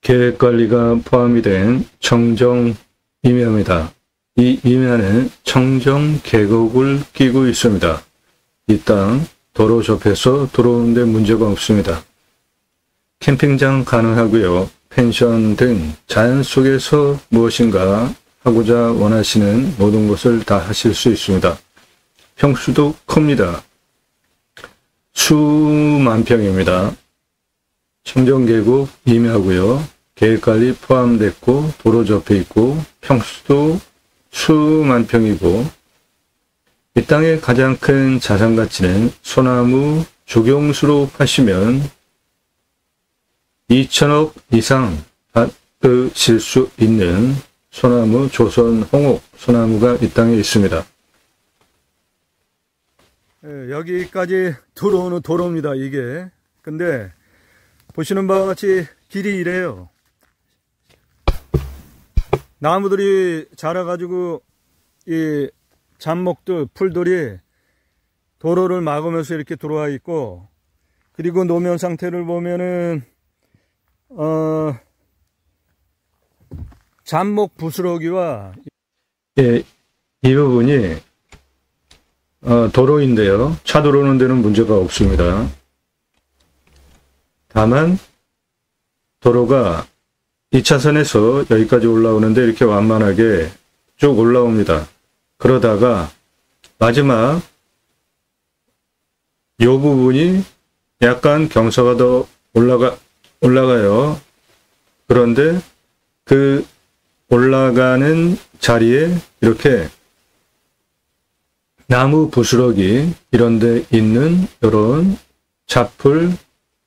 계획관리가 포함이 된 청정 임야입니다. 이 임야는 청정 계곡을 끼고 있습니다. 이 땅 도로 접해서 들어오는데 문제가 없습니다. 캠핑장 가능하고요. 펜션 등 자연 속에서 무엇인가 하고자 원하시는 모든 것을 다 하실 수 있습니다. 평수도 큽니다. 수만 평입니다. 청정계곡 임야고요. 계획관리 포함됐고 도로 접해 있고 평수도 수만 평이고 이 땅의 가장 큰 자산 가치는 소나무 조경수로 하시면 2천억 이상 받으실 수 있는 소나무 조선 홍옥 소나무가 이 땅에 있습니다. 네, 여기까지 들어오는 도로입니다. 이게. 근데 보시는 바와 같이 길이 이래요. 나무들이 자라가지고 이 잡목들, 풀들이 도로를 막으면서 이렇게 들어와 있고, 그리고 노면 상태를 보면은 잡목 부스러기와 예, 이 부분이 도로인데요. 차 들어오는 데는 문제가 없습니다. 다만 도로가 2차선에서 여기까지 올라오는데 이렇게 완만하게 쭉 올라옵니다. 그러다가 마지막 이 부분이 약간 경사가 더 올라가요. 그런데 그 올라가는 자리에 이렇게 나무 부스러기 이런 데 있는 이런 잡풀,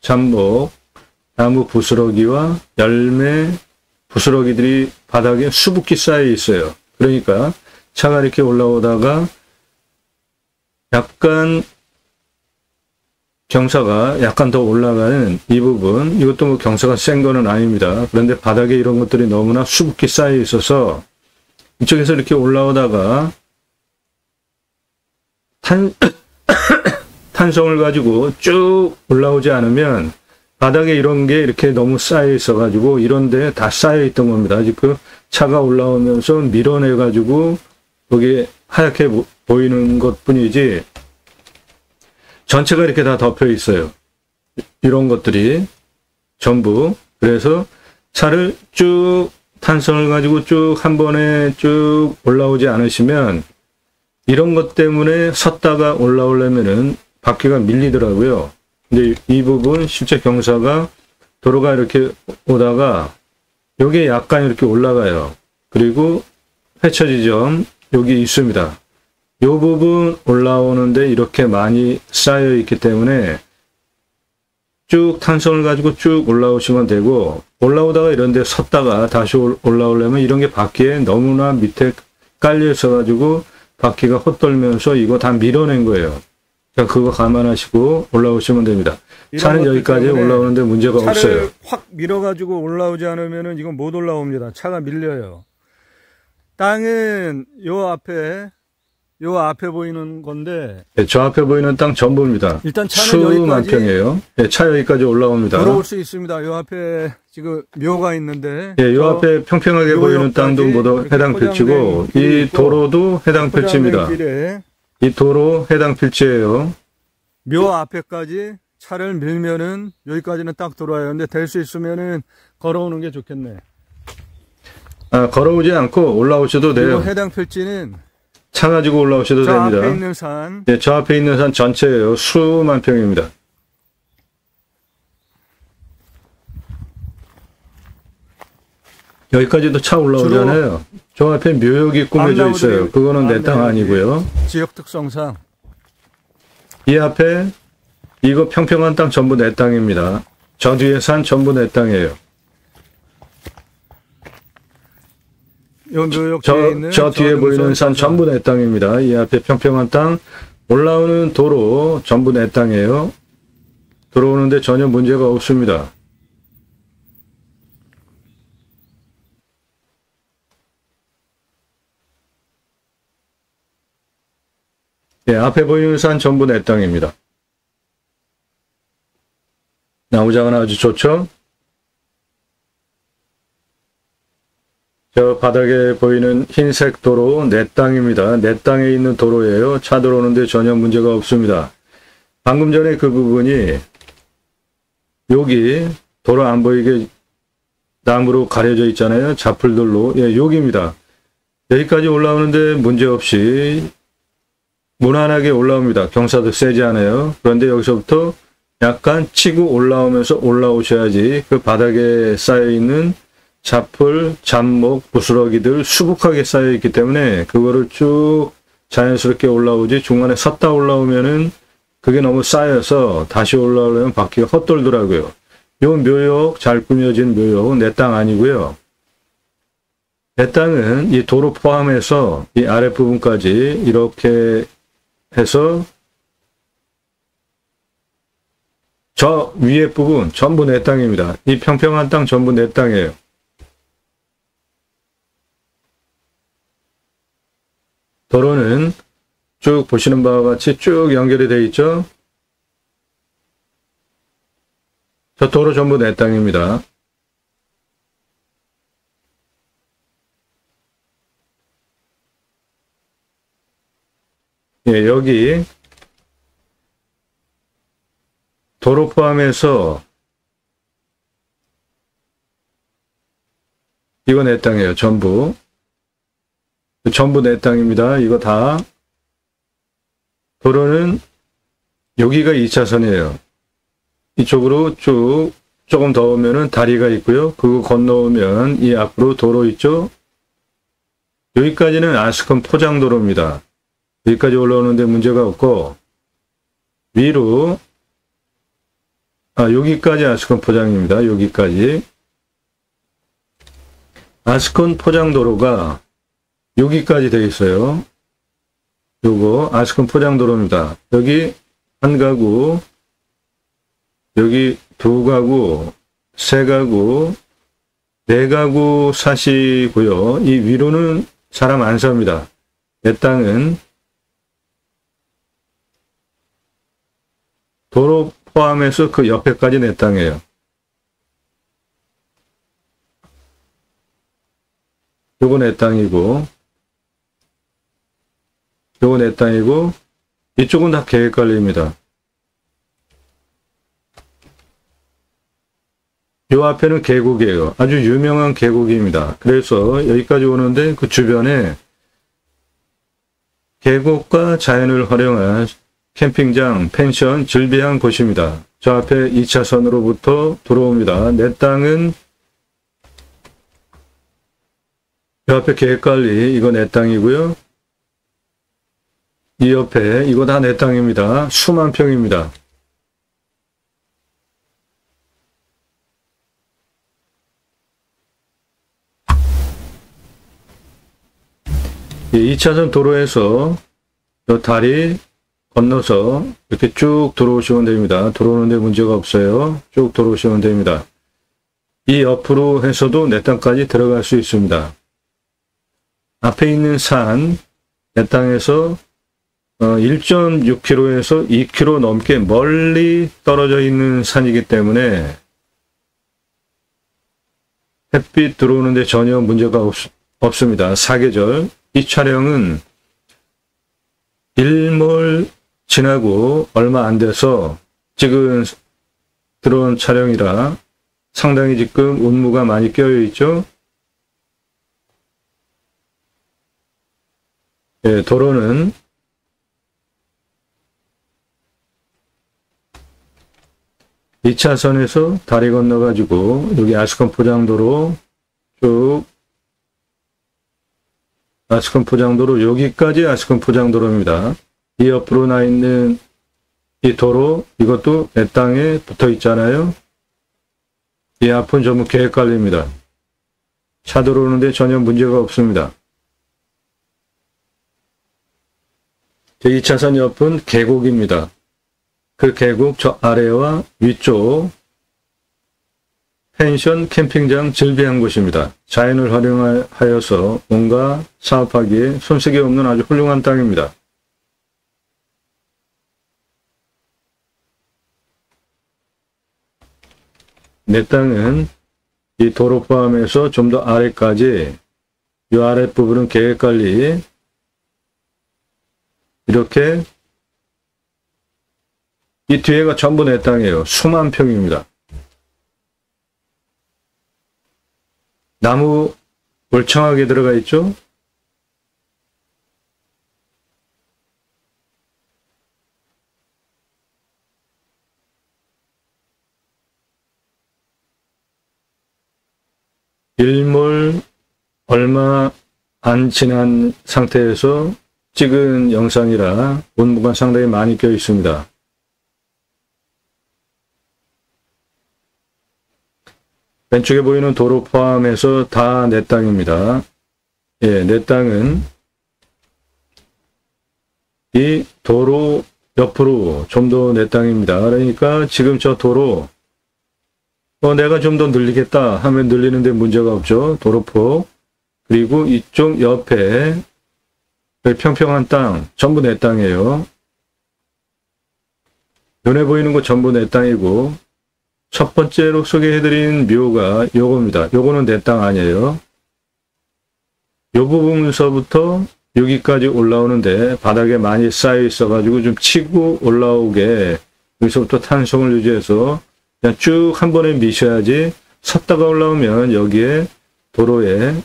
잡목, 나무 부스러기와 열매 부스러기들이 바닥에 수북히 쌓여 있어요. 그러니까 차가 이렇게 올라오다가 약간 경사가 약간 더 올라가는 이 부분, 이것도 뭐 경사가 센 거는 아닙니다. 그런데 바닥에 이런 것들이 너무나 수북히 쌓여 있어서 이쪽에서 이렇게 올라오다가 탄성을 가지고 쭉 올라오지 않으면 바닥에 이런 게 이렇게 너무 쌓여 있어 가지고 이런 데 다 쌓여 있던 겁니다. 아직 그 차가 올라오면서 밀어내 가지고 여기 하얗게 보이는 것 뿐이지 전체가 이렇게 다 덮여 있어요. 이런 것들이 전부. 그래서 차를 쭉 탄성을 가지고 쭉 한 번에 쭉 올라오지 않으시면 이런 것 때문에 섰다가 올라오려면은 바퀴가 밀리더라고요. 근데 이 부분 실제 경사가 도로가 이렇게 오다가 여기에 약간 이렇게 올라가요. 그리고 회차 지점 여기 있습니다. 이 부분 올라오는데 이렇게 많이 쌓여 있기 때문에 쭉 탄성을 가지고 쭉 올라오시면 되고, 올라오다가 이런 데 섰다가 다시 올라오려면 이런 게 바퀴에 너무나 밑에 깔려 있어 가지고 바퀴가 헛돌면서 이거 다 밀어낸 거예요. 그러니까 그거 감안하시고 올라오시면 됩니다. 차는 여기까지 올라오는데 문제가 없어요. 차를 확 밀어가지고 올라오지 않으면 이건 못 올라옵니다. 차가 밀려요. 땅은 요 앞에 보이는 건데. 네, 저 앞에 보이는 땅 전부입니다. 일단 차는 수만 여기까지. 평이에요. 네, 차 여기까지 올라옵니다. 들어올 수 있습니다. 요 앞에 지금 묘가 있는데. 예, 요 앞에 평평하게 보이는 땅도 모두 해당 필지고, 이 도로도 해당 필지입니다. 이 도로 해당 필지예요. 묘 앞에까지 차를 밀면은 여기까지는 딱 들어와요. 근데 될 수 있으면은 걸어오는 게 좋겠네. 아, 걸어오지 않고 올라오셔도 돼요. 해당 필지는 차 가지고 올라오셔도 저 됩니다. 앞에 있는 산. 네, 저 앞에 있는 산 전체예요. 수만 평입니다. 여기까지도 차 올라오잖아요. 저 앞에 묘역이 꾸며져 있어요. 그거는 내 땅 아니고요. 지역 특성상. 이 앞에 이거 평평한 땅 전부 내 땅입니다. 저 뒤에 산 전부 내 땅이에요. 저 뒤에 보이는 산 전부 내 땅입니다. 이 앞에 평평한 땅, 올라오는 도로 전부 내 땅이에요. 들어오는데 전혀 문제가 없습니다. 예, 앞에 보이는 산 전부 내 땅입니다. 나무장은 아주 좋죠? 저 바닥에 보이는 흰색 도로 내 땅입니다. 내 땅에 있는 도로예요. 차 들어오는데 전혀 문제가 없습니다. 방금 전에 그 부분이 여기 도로 안 보이게 나무로 가려져 있잖아요. 자풀들로. 예, 여기입니다. 여기까지 올라오는데 문제없이 무난하게 올라옵니다. 경사도 세지 않아요. 그런데 여기서부터 약간 치고 올라오면서 올라오셔야지 그 바닥에 쌓여있는 자풀, 잡목, 부스러기들 수북하게 쌓여있기 때문에 그거를 쭉 자연스럽게 올라오지 중간에 섰다 올라오면은 그게 너무 쌓여서 다시 올라오려면 바퀴가 헛돌더라고요. 요 묘역, 잘 꾸며진 묘역, 내 땅 아니고요. 내 땅은 이 도로 포함해서 이 아랫부분까지 이렇게 해서 저 위에 부분 전부 내 땅입니다. 이 평평한 땅 전부 내 땅이에요. 도로는 쭉 보시는 바와 같이 쭉 연결이 되어 있죠. 저 도로 전부 내 땅입니다. 예, 여기 도로 포함해서 이거 내 땅이에요. 전부 내 땅입니다. 이거 다. 도로는 여기가 2차선이에요. 이쪽으로 쭉 조금 더 오면은 다리가 있고요. 그거 건너오면 이 앞으로 도로 있죠. 여기까지는 아스콘 포장도로입니다. 여기까지 올라오는데 문제가 없고 위로 여기까지 아스콘 포장입니다. 여기까지 아스콘 포장도로가 여기까지 되어 있어요. 요거 아스콘 포장도로입니다. 여기 한 가구, 여기 두 가구, 세 가구, 네 가구 사시고요. 이 위로는 사람 안 삽니다. 내 땅은 도로 포함해서 그 옆에까지 내 땅이에요. 요거 내 땅이고, 요거 내 땅이고, 이쪽은 다 계획관리입니다. 요 앞에는 계곡이에요. 아주 유명한 계곡입니다. 그래서 여기까지 오는데 그 주변에 계곡과 자연을 활용한 캠핑장, 펜션, 즐비한 곳입니다. 저 앞에 2차선으로부터 들어옵니다. 내 땅은 요 앞에 계획관리, 이거 내 땅이고요. 이 옆에 이거 다 내 땅입니다. 수만 평입니다. 이 2차선 도로에서 요 다리 건너서 이렇게 쭉 들어오시면 됩니다. 들어오는데 문제가 없어요. 쭉 들어오시면 됩니다. 이 옆으로 해서도 내 땅까지 들어갈 수 있습니다. 앞에 있는 산, 내 땅에서 1.6km에서 2km 넘게 멀리 떨어져 있는 산이기 때문에 햇빛 들어오는데 전혀 문제가 없습니다. 사계절. 이 촬영은 일몰 지나고 얼마 안 돼서 지금 들어온 촬영이라 상당히 지금 운무가 많이 껴여 있죠. 예, 도로는 이 차선에서 다리 건너가지고 여기 아스콘 포장도로 쭉 아스콘 포장도로 여기까지 아스콘 포장도로입니다. 이 옆으로 나 있는 이 도로 이것도 내 땅에 붙어 있잖아요. 이 앞은 전부 계획관리입니다. 차 들어오는데 전혀 문제가 없습니다. 제 2차선 옆은 계곡입니다. 그 계곡 저 아래와 위쪽 펜션, 캠핑장 즐비한 곳입니다. 자연을 활용하여서 뭔가 사업하기에 손색이 없는 아주 훌륭한 땅입니다. 내 땅은 이 도로 포함해서 좀 더 아래까지 이 아랫부분은 계획관리. 이렇게 이 뒤에가 전부 내 땅이에요. 수만 평입니다. 나무 멀쩡하게 들어가 있죠? 일몰 얼마 안 지난 상태에서 찍은 영상이라 온무가 상당히 많이 껴 있습니다. 왼쪽에 보이는 도로 포함해서 다 내 땅입니다. 예, 내 땅은 이 도로 옆으로 좀 더 내 땅입니다. 그러니까 지금 저 도로 내가 좀 더 늘리겠다 하면 늘리는데 문제가 없죠. 도로폭. 그리고 이쪽 옆에 평평한 땅 전부 내 땅이에요. 눈에 보이는 거 전부 내 땅이고 첫 번째로 소개해드린 묘가 요겁니다. 요거는 내 땅 아니에요. 요 부분서부터 여기까지 올라오는데 바닥에 많이 쌓여 있어가지고 좀 치고 올라오게 여기서부터 탄성을 유지해서 그냥 쭉 한 번에 미셔야지 섰다가 올라오면 여기에 도로에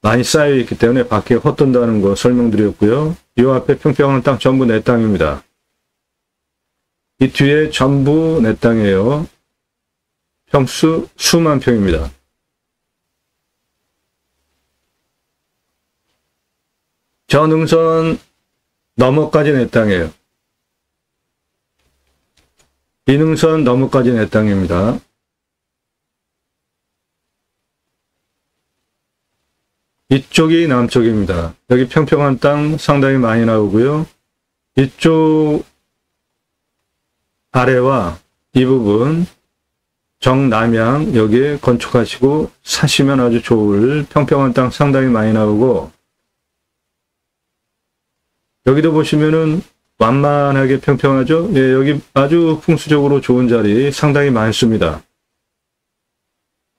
많이 쌓여 있기 때문에 밖에 헛돈다는 거 설명드렸고요. 이 앞에 평평한 땅 전부 내 땅입니다. 이 뒤에 전부 내 땅이에요. 평수 수만 평입니다. 저 능선 너머까지 내 땅이에요. 이 능선 너머까지 내 땅입니다. 이쪽이 남쪽입니다. 여기 평평한 땅 상당히 많이 나오고요. 이쪽 아래와 이 부분 정남향 여기에 건축하시고 사시면 아주 좋을 평평한 땅 상당히 많이 나오고 여기도 보시면은 완만하게 평평하죠? 예, 여기 아주 풍수적으로 좋은 자리 상당히 많습니다.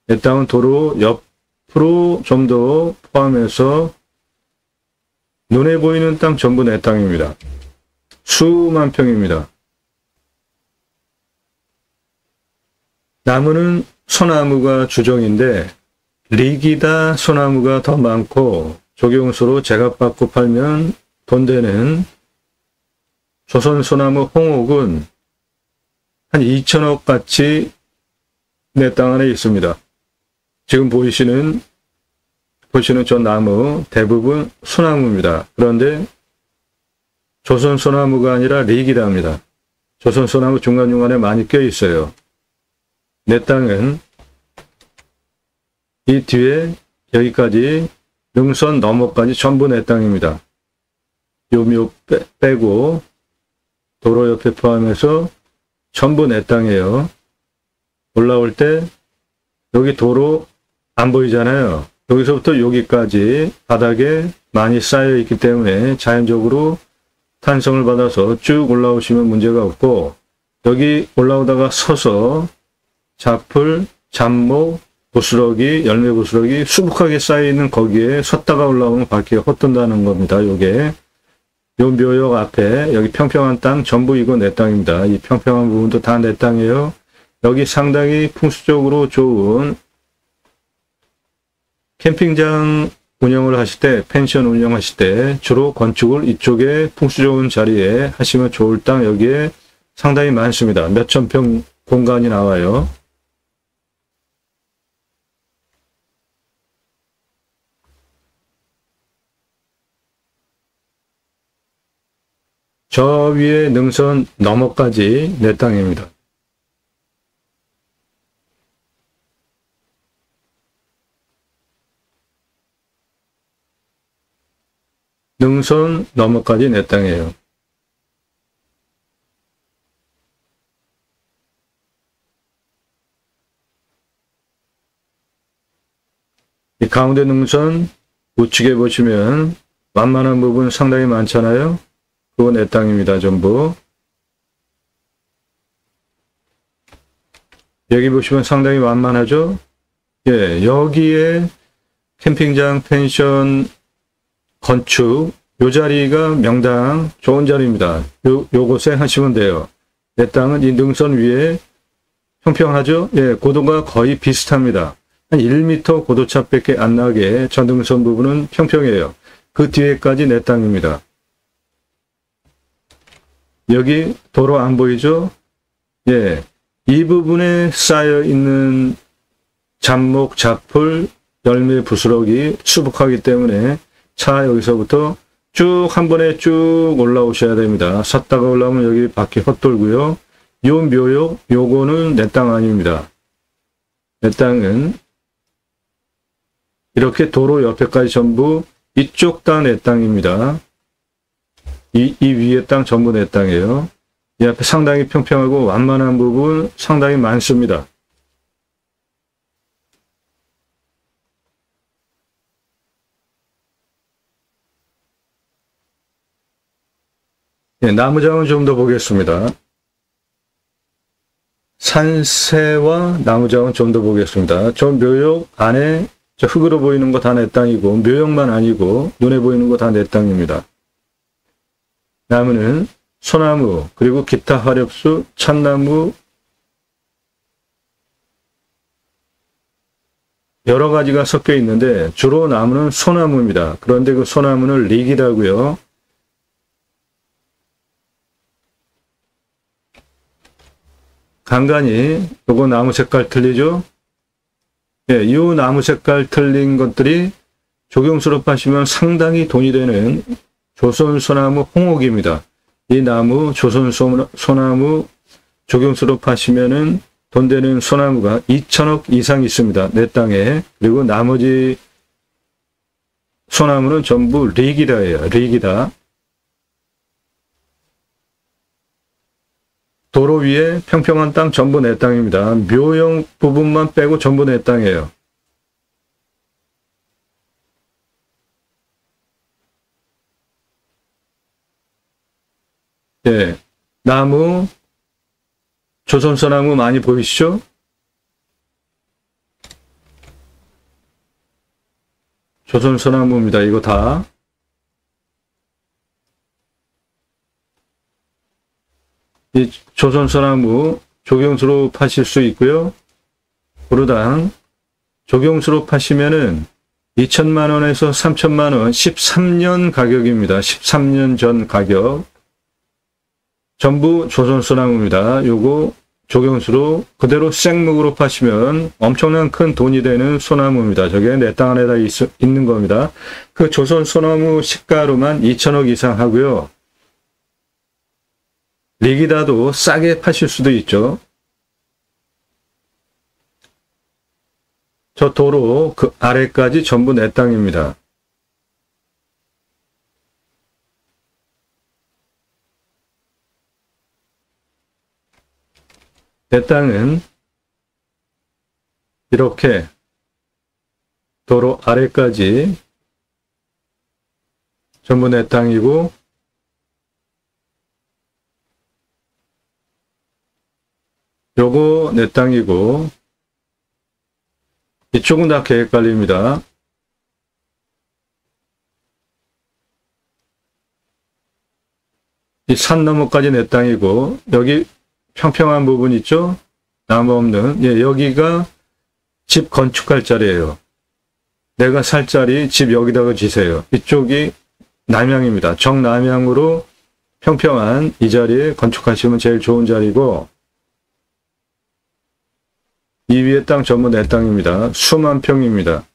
이 땅은 도로 옆으로 좀 더 포함해서 눈에 보이는 땅 전부 내 땅입니다. 수만 평입니다. 나무는 소나무가 주종인데 리기다 소나무가 더 많고 조경수로 제값받고 팔면 돈 되는 조선 소나무 홍옥은 한 2천억 가치 내 땅 안에 있습니다. 지금 보시는 저 나무 대부분 소나무입니다. 그런데 조선 소나무가 아니라 리기다입니다. 조선 소나무 중간중간에 많이 껴 있어요. 내 땅은 이 뒤에 여기까지 능선 너머까지 전부 내 땅입니다. 요 묘 빼고 도로 옆에 포함해서 전부 내 땅이에요. 올라올 때 여기 도로 안 보이잖아요. 여기서부터 여기까지 바닥에 많이 쌓여 있기 때문에 자연적으로 탄성을 받아서 쭉 올라오시면 문제가 없고 여기 올라오다가 서서 잡풀, 잡목, 부스러기, 열매 부스러기 수북하게 쌓여있는 거기에 섰다가 올라오면 밖에 헛돈다는 겁니다. 요게 요 묘역 앞에 여기 평평한 땅 전부 이거 내 땅입니다. 이 평평한 부분도 다 내 땅이에요. 여기 상당히 풍수적으로 좋은 캠핑장 운영을 하실 때, 펜션 운영하실 때 주로 건축을 이쪽에 풍수 좋은 자리에 하시면 좋을 땅 여기에 상당히 많습니다. 몇천 평 공간이 나와요. 저 위에 능선 너머까지 내 땅입니다. 능선 너머까지 내 땅이에요. 이 가운데 능선 우측에 보시면 완만한 부분 상당히 많잖아요. 그거 내 땅입니다. 전부. 여기 보시면 상당히 완만하죠. 예, 여기에 캠핑장, 펜션, 건축, 요 자리가 명당 좋은 자리입니다. 요곳에 하시면 돼요. 내 땅은 이 능선 위에 평평하죠? 예, 고도가 거의 비슷합니다. 한 1m 고도차밖에 안 나게 저 능선 부분은 평평해요. 그 뒤에까지 내 땅입니다. 여기 도로 안 보이죠? 예, 이 부분에 쌓여 있는 잡목, 잡풀, 열매, 부스러기 수북하기 때문에 차 여기서부터 쭉 한 번에 쭉 올라오셔야 됩니다. 섰다가 올라오면 여기 바퀴 헛돌고요. 요 묘역, 요거는 내 땅 아닙니다. 내 땅은 이렇게 도로 옆에까지 전부 이쪽 다 내 땅입니다. 이 위에 땅 전부 내 땅이에요. 이 앞에 상당히 평평하고 완만한 부분 상당히 많습니다. 예, 나무장은 좀 더 보겠습니다. 산세와 나무장은 좀 더 보겠습니다. 저 묘역 안에 저 흙으로 보이는 거 다 내 땅이고 묘역만 아니고 눈에 보이는 거 다 내 땅입니다. 나무는 소나무 그리고 기타 화렵수, 참나무 여러 가지가 섞여 있는데 주로 나무는 소나무입니다. 그런데 그 소나무는 리기라고요. 간간히 요거 나무 색깔 틀리죠? 예, 이 나무 색깔 틀린 것들이 조경수로 파시면 상당히 돈이 되는 조선 소나무 홍옥입니다. 이 나무 조선 소나무 조경수로 파시면은 돈 되는 소나무가 2천억 이상 있습니다. 내 땅에. 그리고 나머지 소나무는 전부 리기다예요. 리기다. 도로 위에 평평한 땅 전부 내 땅입니다. 묘형 부분만 빼고 전부 내 땅이에요. 예, 나무, 조선소나무 많이 보이시죠? 조선소나무입니다. 이거 다. 이 조선소나무 조경수로 파실 수 있고요. 고르당 조경수로 파시면은 2천만 원에서 3천만 원 13년 가격입니다. 13년 전 가격. 전부 조선소나무입니다. 요거 조경수로 그대로 생목으로 파시면 엄청난 큰 돈이 되는 소나무입니다. 저게 내 땅 안에다 있는 겁니다. 그 조선소나무 시가로만 2천억 이상 하고요. 리기다도 싸게 파실 수도 있죠. 저 도로 그 아래까지 전부 내 땅입니다. 내 땅은 이렇게 도로 아래까지 전부 내 땅이고 요거 내 땅이고 이쪽은 다 계획관리입니다. 이 산 너머까지 내 땅이고 여기 평평한 부분 있죠? 나무 없는. 예, 여기가 집 건축할 자리예요. 내가 살 자리 집 여기다가 지세요. 이쪽이 남향입니다. 정남향으로 평평한 이 자리에 건축하시면 제일 좋은 자리고 이 위에 땅 전부 내 땅입니다. 수만 평입니다.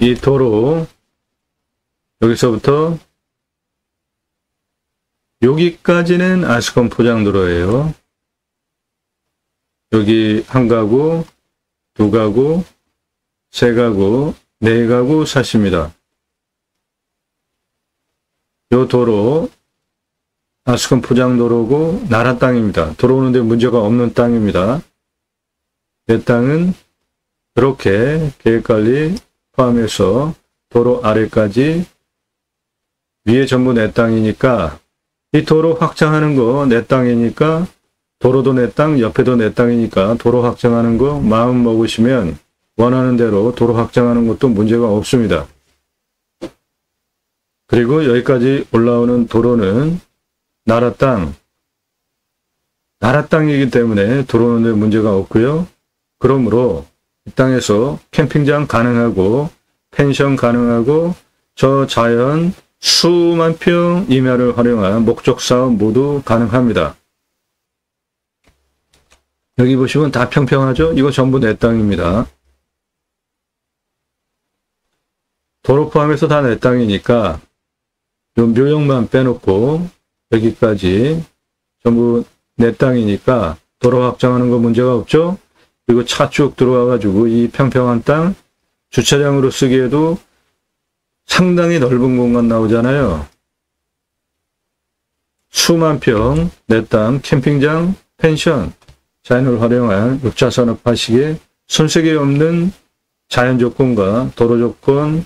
이 도로 여기서부터 여기까지는 아스콘 포장도로예요. 여기 한 가구, 두 가구, 세 가구, 네 가구 사십니다. 요 도로 아스콘 포장도로고 나라 땅입니다. 들어오는데 문제가 없는 땅입니다. 내 땅은 그렇게 계획관리 포함해서 도로 아래까지 위에 전부 내 땅이니까 이 도로 확장하는 거 내 땅이니까 도로도 내 땅, 옆에도 내 땅이니까 도로 확장하는 거 마음 먹으시면 원하는 대로 도로 확장하는 것도 문제가 없습니다. 그리고 여기까지 올라오는 도로는 나라 땅이기 때문에 도로는 데 문제가 없고요. 그러므로 이 땅에서 캠핑장 가능하고 펜션 가능하고 저 자연 수만 평 임야를 활용한 목적 사업 모두 가능합니다. 여기 보시면 다 평평하죠? 이거 전부 내 땅입니다. 도로 포함해서 다 내 땅이니까 요 묘역만 빼놓고 여기까지 전부 내 땅이니까 도로 확장하는 거 문제가 없죠? 그리고 차 쭉 들어와가지고 이 평평한 땅 주차장으로 쓰기에도 상당히 넓은 공간 나오잖아요. 수만 평 내 땅 캠핑장 펜션 자연을 활용한 6차 산업 하시기에 손색이 없는 자연 조건과 도로 조건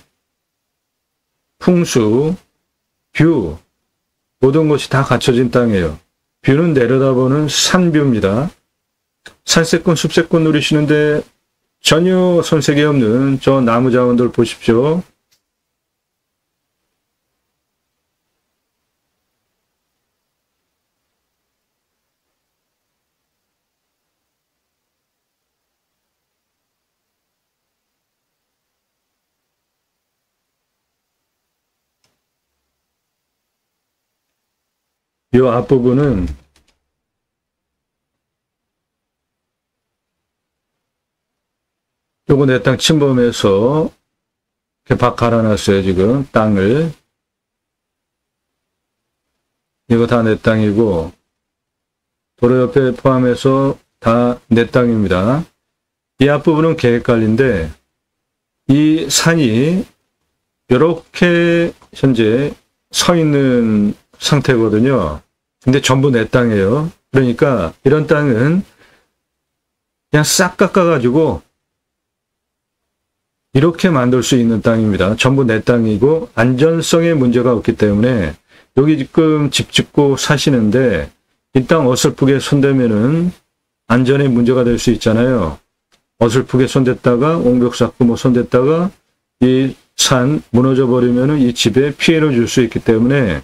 풍수 뷰 모든 것이 다 갖춰진 땅이에요. 뷰는 내려다보는 산뷰입니다. 산세권 숲세권 누리시는데 전혀 손색이 없는 저 나무 자원들 보십시오. 이 앞부분은 요거 내 땅 침범해서 이렇게 박 갈아놨어요. 지금 땅을. 이거 다 내 땅이고 도로 옆에 포함해서 다 내 땅입니다. 이 앞부분은 계획관리인데 이 산이 이렇게 현재 서 있는 상태거든요. 근데 전부 내 땅이에요. 그러니까 이런 땅은 그냥 싹 깎아가지고 이렇게 만들 수 있는 땅입니다. 전부 내 땅이고 안전성에 문제가 없기 때문에 여기 지금 집 짓고 사시는데 이 땅 어설프게 손대면은 안전에 문제가 될 수 있잖아요. 어설프게 손댔다가 옹벽 쌓고 뭐 손댔다가 이 산 무너져 버리면은 이 집에 피해를 줄 수 있기 때문에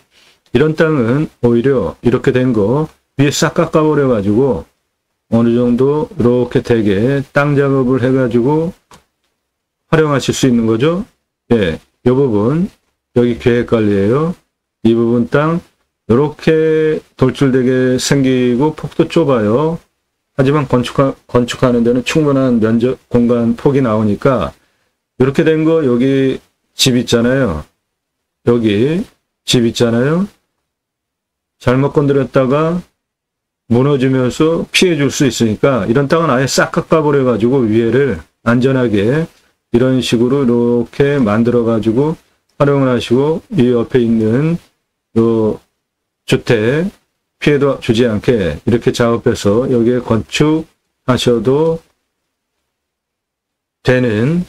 이런 땅은 오히려 이렇게 된 거 위에 싹 깎아버려 가지고 어느 정도 이렇게 되게 땅 작업을 해 가지고 활용하실 수 있는 거죠. 예, 이 부분 여기 계획관리예요. 이 부분 땅 이렇게 돌출되게 생기고 폭도 좁아요. 하지만 건축하는 데는 충분한 면적 공간 폭이 나오니까 이렇게 된 거 여기 집 있잖아요. 여기 집 있잖아요. 잘못 건드렸다가 무너지면서 피해 줄 수 있으니까 이런 땅은 아예 싹 깎아버려 가지고 위에를 안전하게 이런 식으로 이렇게 만들어 가지고 활용을 하시고 이 옆에 있는 요 주택 피해도 주지 않게 이렇게 작업해서 여기에 건축하셔도 되는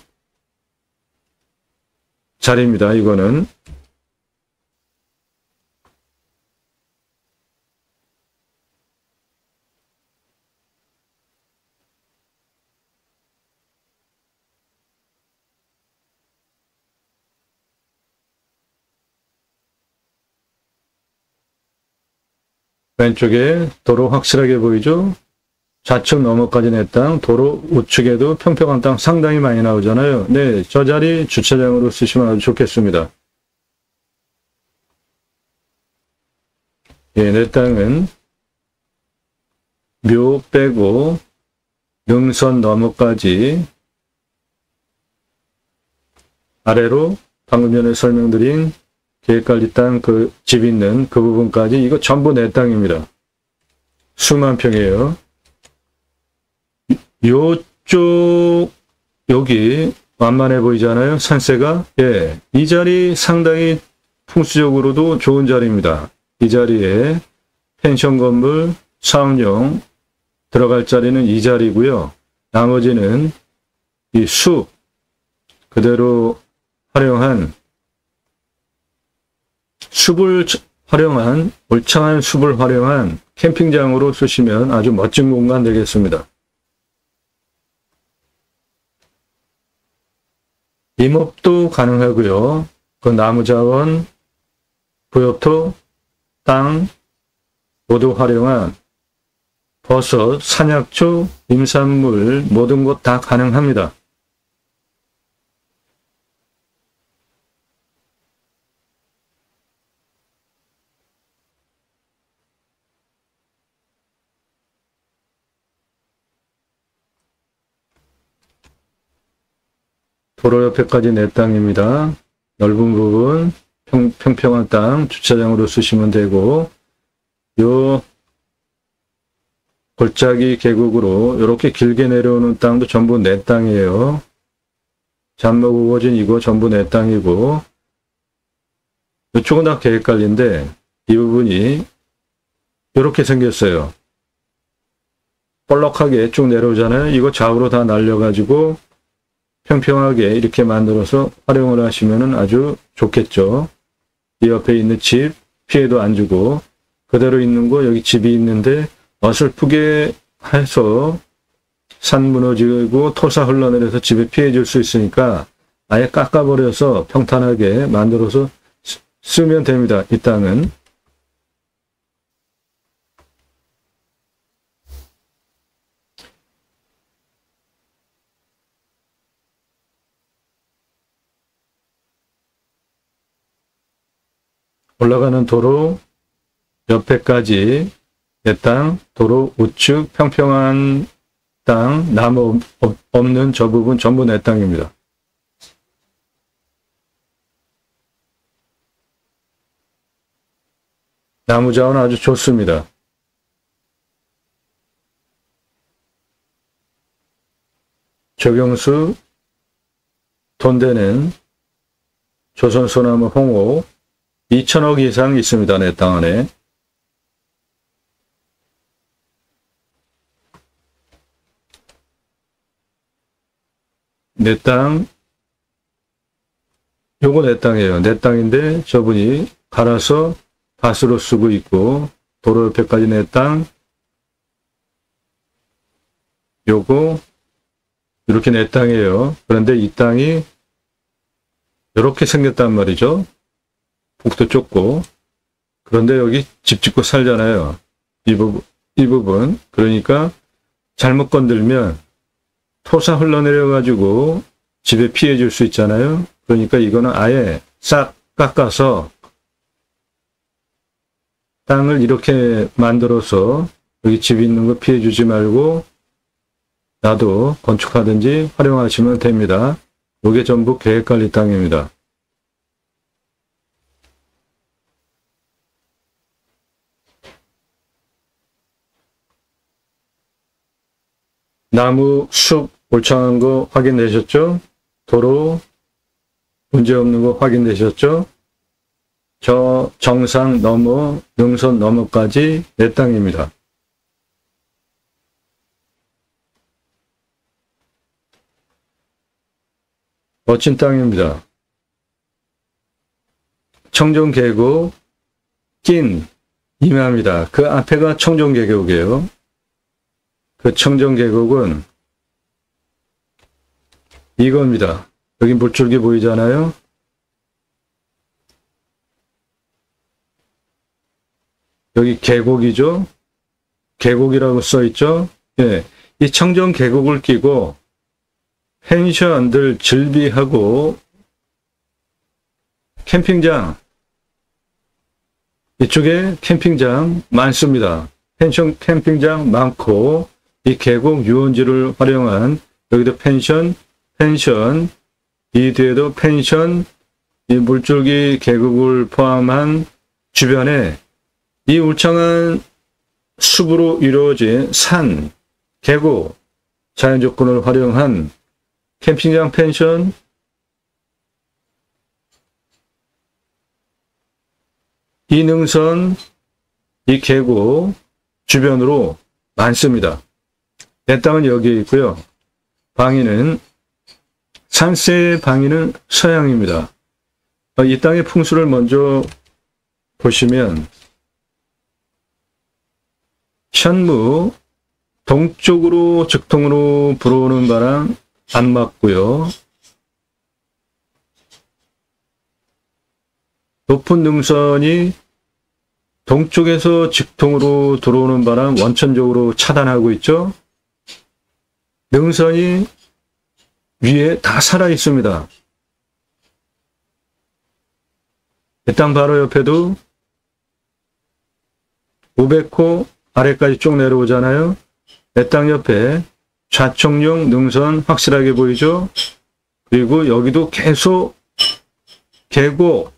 자리입니다. 이거는. 왼쪽에 도로 확실하게 보이죠? 좌측 너머까지 내 땅, 도로 우측에도 평평한 땅 상당히 많이 나오잖아요. 네, 저 자리 주차장으로 쓰시면 아주 좋겠습니다. 예, 내 땅은 묘 빼고 능선 너머까지 아래로 방금 전에 설명드린 계획관리 땅 그 집 있는 그 부분까지 이거 전부 내 땅입니다. 수만 평이에요. 요쪽 여기 완만해 보이잖아요. 산세가. 예, 이 자리 상당히 풍수적으로도 좋은 자리입니다. 이 자리에 펜션 건물 사업용 들어갈 자리는 이 자리고요. 나머지는 이 숲 그대로 활용한 숲을 활용한, 울창한 숲을 활용한 캠핑장으로 쓰시면 아주 멋진 공간 되겠습니다. 임업도 가능하고요. 그 나무 자원, 부엽토, 땅 모두 활용한 버섯, 산약초, 임산물 모든 것 다 가능합니다. 도로 옆에까지 내 땅입니다. 넓은 부분 평평한 땅 주차장으로 쓰시면 되고, 요 골짜기 계곡으로 이렇게 길게 내려오는 땅도 전부 내 땅이에요. 잠목 우거진 이거 전부 내 땅이고, 이쪽은 다 계획관리인데 이 부분이 이렇게 생겼어요. 볼록하게 쭉 내려오잖아요. 이거 좌우로 다 날려가지고 평평하게 이렇게 만들어서 활용을 하시면 아주 좋겠죠. 이 옆에 있는 집 피해도 안 주고, 그대로 있는 거 여기 집이 있는데 어설프게 해서 산 무너지고 토사 흘러내려서 집에 피해 줄 수 있으니까 아예 깎아버려서 평탄하게 만들어서 쓰면 됩니다. 이 땅은. 올라가는 도로 옆에까지 내 땅, 도로 우측 평평한 땅, 나무 없는 저 부분 전부 내 땅입니다. 나무 자원 아주 좋습니다. 적용수 돈 되는 조선소나무 홍옥 2천억 이상 있습니다. 내 땅 안에. 내 땅, 요거 내 땅이에요. 내 땅인데 저분이 갈아서 밭으로 쓰고 있고, 도로 옆에까지 내 땅, 요거 이렇게 내 땅이에요. 그런데 이 땅이 이렇게 생겼단 말이죠. 폭도 좁고. 그런데 여기 집 짓고 살잖아요. 이 부분. 그러니까 잘못 건들면 토사 흘러내려 가지고 집에 피해 줄 수 있잖아요. 그러니까 이거는 아예 싹 깎아서 땅을 이렇게 만들어서 여기 집 있는 거 피해 주지 말고 나도 건축하든지 활용하시면 됩니다. 이게 전부 계획관리 땅입니다. 나무, 숲, 울창한 거 확인되셨죠? 도로, 문제없는 거 확인되셨죠? 저 정상 넘어, 능선 넘어까지 내 땅입니다. 멋진 땅입니다. 청정계곡, 낀, 임야입니다. 그 앞에가 청정계곡이에요. 그 청정계곡은 이겁니다. 여기 물줄기 보이잖아요. 여기 계곡이죠. 계곡이라고 써있죠. 예, 이 청정계곡을 끼고 펜션들 즐비하고 캠핑장, 이쪽에 캠핑장 많습니다. 펜션 캠핑장 많고, 이 계곡 유원지를 활용한 여기도 펜션, 이 뒤에도 펜션, 이 물줄기 계곡을 포함한 주변에 이 울창한 숲으로 이루어진 산, 계곡, 자연조건을 활용한 캠핑장, 펜션, 이 능선, 이 계곡 주변으로 많습니다. 내 땅은 여기에 있고요. 방위는 산세의 방위는 서양입니다. 이 땅의 풍수를 먼저 보시면 현무 동쪽으로 직통으로 불어오는 바람 안 맞고요. 높은 능선이 동쪽에서 직통으로 들어오는 바람 원천적으로 차단하고 있죠. 능선이 위에 다 살아 있습니다. 이 땅 바로 옆에도 500호 아래까지 쭉 내려오잖아요. 내 땅 옆에 좌청룡 능선 확실하게 보이죠. 그리고 여기도 계속 계곡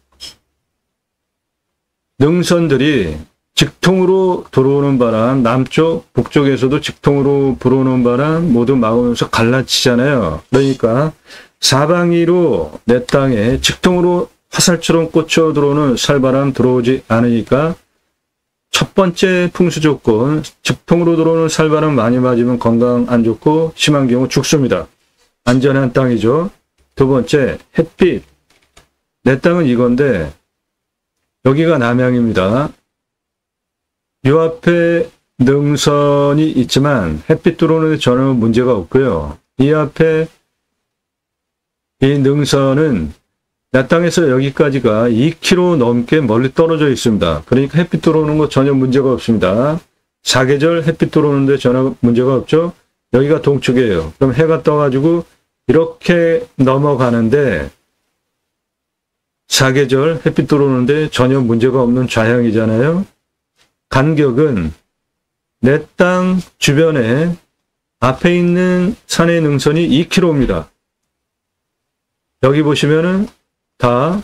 능선들이 직통으로 들어오는 바람, 남쪽, 북쪽에서도 직통으로 불어오는 바람 모두 막으면서 갈라치잖아요. 그러니까 사방위로 내 땅에 직통으로 화살처럼 꽂혀 들어오는 살바람 들어오지 않으니까 첫 번째 풍수 조건, 직통으로 들어오는 살바람 많이 맞으면 건강 안 좋고 심한 경우 죽습니다. 안전한 땅이죠. 두 번째, 햇빛. 내 땅은 이건데 여기가 남향입니다. 요 앞에 능선이 있지만 햇빛 들어오는데 전혀 문제가 없고요. 이 앞에 이 능선은 내 땅에서 여기까지가 2km 넘게 멀리 떨어져 있습니다. 그러니까 햇빛 들어오는 거 전혀 문제가 없습니다. 사계절 햇빛 들어오는데 전혀 문제가 없죠. 여기가 동쪽이에요. 그럼 해가 떠가지고 이렇게 넘어가는데 사계절 햇빛 들어오는데 전혀 문제가 없는 좌향이잖아요. 간격은 내 땅 주변에 앞에 있는 산의 능선이 2km입니다. 여기 보시면은 다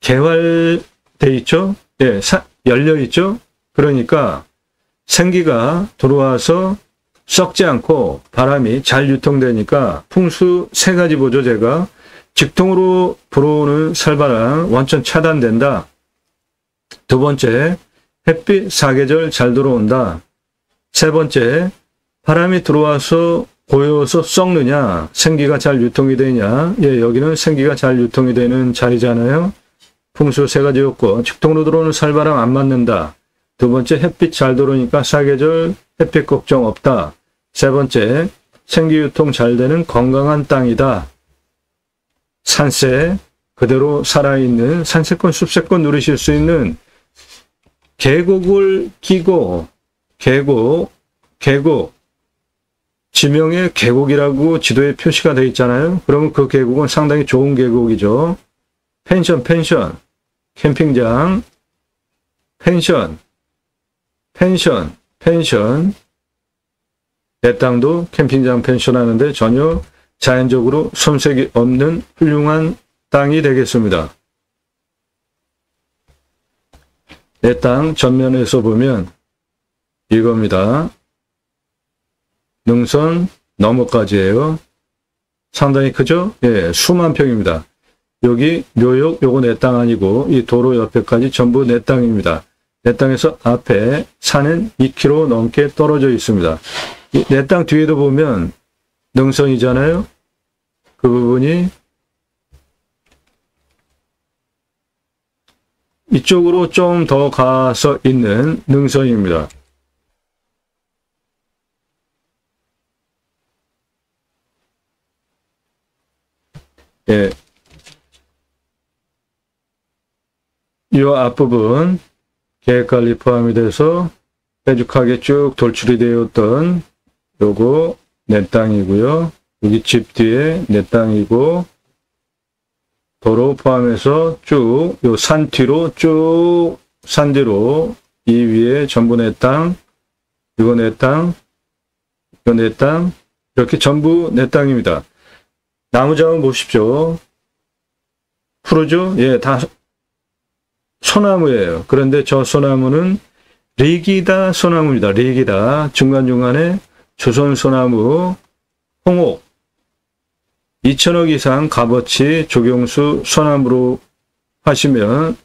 개활돼 있죠? 예, 열려 있죠? 그러니까 생기가 들어와서 썩지 않고 바람이 잘 유통되니까 풍수 세 가지 보죠, 제가. 직통으로 불어오는 살바람 완전 차단된다. 두 번째, 햇빛 사계절 잘 들어온다. 세 번째, 바람이 들어와서 고여서 썩느냐, 생기가 잘 유통이 되냐. 예, 여기는 생기가 잘 유통이 되는 자리잖아요. 풍수 세 가지 요건, 직통으로 들어오는 살바람 안 맞는다. 두 번째, 햇빛 잘 들어오니까 사계절 햇빛 걱정 없다. 세 번째, 생기 유통 잘 되는 건강한 땅이다. 산세 그대로 살아있는 산세권 숲세권 누리실 수 있는 계곡을 끼고 계곡 지명에 계곡이라고 지도에 표시가 되어 있잖아요. 그러면 그 계곡은 상당히 좋은 계곡이죠. 펜션 캠핑장 펜션 내 땅도 캠핑장 펜션 하는데 전혀 자연적으로 손색이 없는 훌륭한 땅이 되겠습니다. 내 땅 전면에서 보면 이겁니다. 능선 너머까지예요. 상당히 크죠? 예, 수만 평입니다. 여기 묘역 요거 내 땅 아니고 이 도로 옆에까지 전부 내 땅입니다. 내 땅에서 앞에 산은 2km 넘게 떨어져 있습니다. 내 땅 뒤에도 보면 능선이잖아요. 그 부분이 이쪽으로 좀 더 가서 있는 능선입니다. 예. 이 앞부분 계획관리 포함이 돼서 빼죽하게 쭉 돌출이 되었던 요거 내 땅이고요. 여기 집 뒤에 내 땅이고 도로 포함해서 쭉 요 산 뒤로 쭉 산 뒤로 이 위에 전부 내 땅, 이거 내 땅, 이거 내 땅, 이렇게 전부 내 땅입니다. 나무자원 보십시오. 푸르죠? 예, 다 소나무예요. 그런데 저 소나무는 리기다 소나무입니다. 리기다. 중간중간에 조선 소나무, 홍옥, 2천억 이상 값어치 조경수 소나무로 하시면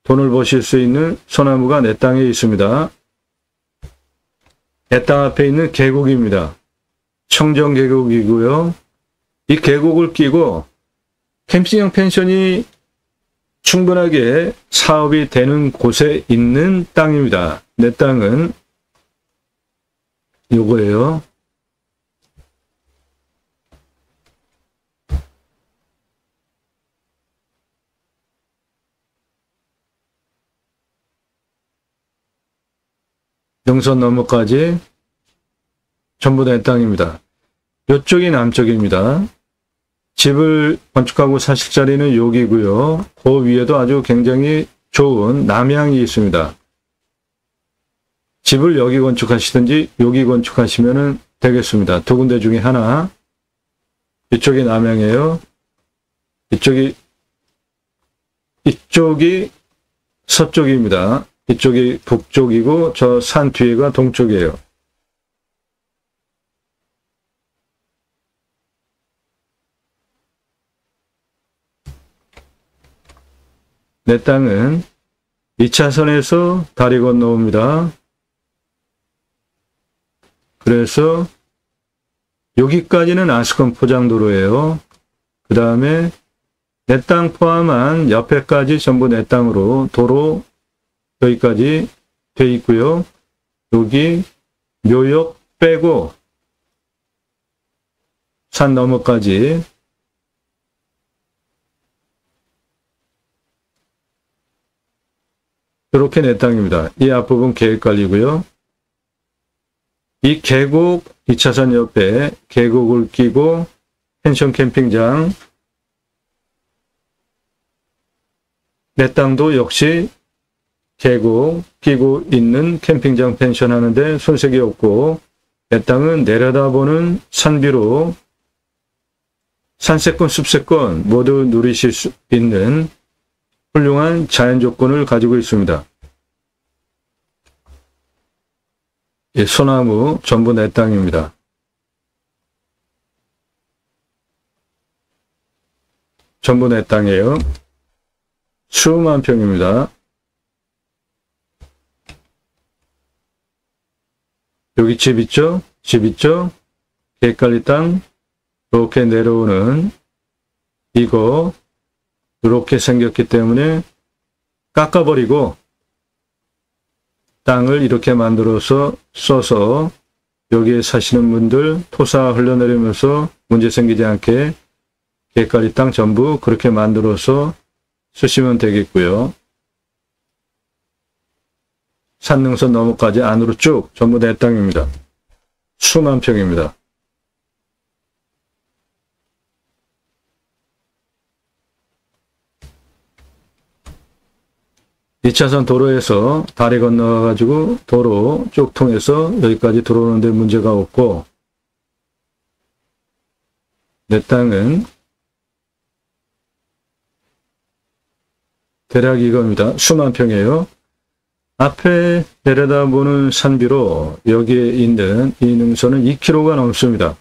돈을 버실 수 있는 소나무가 내 땅에 있습니다. 내 땅 앞에 있는 계곡입니다. 청정계곡이고요. 이 계곡을 끼고 캠핑형 펜션이 충분하게 사업이 되는 곳에 있는 땅입니다. 내 땅은 요거예요. 영선 너머까지 전부 내 땅입니다. 이쪽이 남쪽입니다. 집을 건축하고 사실 자리는 여기고요. 그 위에도 아주 굉장히 좋은 남향이 있습니다. 집을 여기 건축하시든지 여기 건축하시면 되겠습니다. 두 군데 중에 하나. 이쪽이 남향이에요. 이쪽이 서쪽입니다. 이쪽이 북쪽이고 저 산 뒤에가 동쪽이에요. 내 땅은 2차선에서 다리 건너옵니다. 그래서 여기까지는 아스콘 포장도로예요. 그 다음에 내 땅 포함한 옆에까지 전부 내 땅으로 도로 여기까지 돼 있고요. 여기 묘역 빼고 산 너머까지 이렇게 내 땅입니다. 이 앞부분 계획관리고요. 이 계곡 2차선 옆에 계곡을 끼고 펜션 캠핑장 내 땅도 역시 계곡 끼고 있는 캠핑장 펜션 하는데 손색이 없고 내 땅은 내려다보는 산비로 산세권 숲세권 모두 누리실 수 있는 훌륭한 자연 조건을 가지고 있습니다. 이 소나무 전부 내 땅입니다. 전부 내 땅이에요. 수만 평입니다. 여기 집 있죠? 집 있죠? 계획관리 땅 이렇게 내려오는 이거 이렇게 생겼기 때문에 깎아버리고 땅을 이렇게 만들어서 써서 여기에 사시는 분들 토사 흘러내리면서 문제 생기지 않게 계획관리 땅 전부 그렇게 만들어서 쓰시면 되겠고요. 산능선 너머까지 안으로 쭉 전부 내 땅입니다. 수만 평입니다. 이 차선 도로에서 다리 건너가지고 도로 쭉 통해서 여기까지 들어오는데 문제가 없고 내 땅은 대략 이겁니다. 수만 평이에요. 앞에 내려다보는 산비로 여기에 있는 이 능선은 2km가 넘습니다.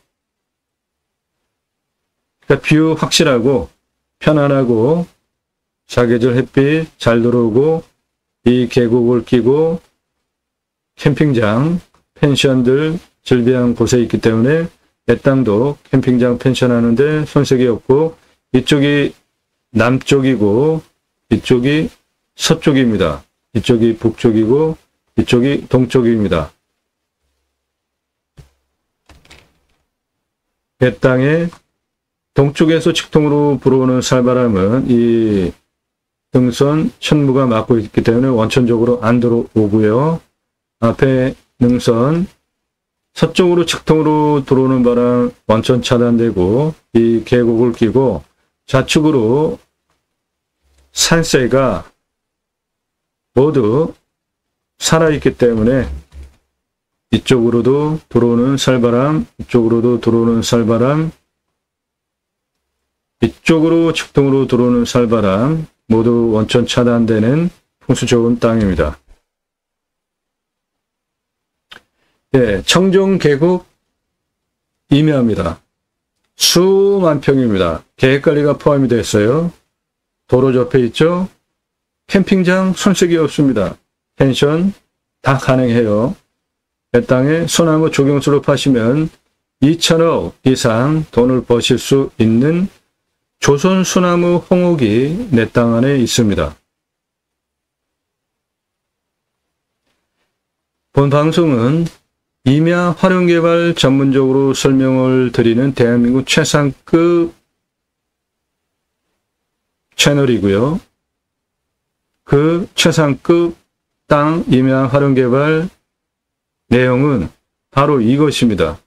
그러니까 뷰 확실하고 편안하고 사계절 햇빛 잘 들어오고 이 계곡을 끼고 캠핑장, 펜션들 즐비한 곳에 있기 때문에 내 땅도 캠핑장 펜션 하는데 손색이 없고 이쪽이 남쪽이고 이쪽이 서쪽입니다. 이쪽이 북쪽이고 이쪽이 동쪽입니다. 내 땅에 동쪽에서 직통으로 불어오는 살바람은 이 능선 천무가 막고 있기 때문에 원천적으로 안 들어오고요. 앞에 능선 서쪽으로 직통으로 들어오는 바람 원천 차단되고 이 계곡을 끼고 좌측으로 산세가 모두 살아있기 때문에 이쪽으로도 들어오는 살바람, 이쪽으로도 들어오는 살바람, 이쪽으로 직통으로 들어오는 살바람 모두 원천 차단되는 풍수 좋은 땅입니다. 네, 청정 계곡 임야입니다. 수만 평입니다. 계획관리가 포함이 되어 있어요. 도로 옆에 있죠? 캠핑장 손색이 없습니다. 펜션 다 가능해요. 내 땅에 소나무 조경수로 파시면 2천억 이상 돈을 버실 수 있는 조선소나무 홍옥이 내 땅 안에 있습니다. 본 방송은 임야 활용개발 전문적으로 설명을 드리는 대한민국 최상급 채널이고요. 그 최상급 땅 임야 활용개발 내용은 바로 이것입니다.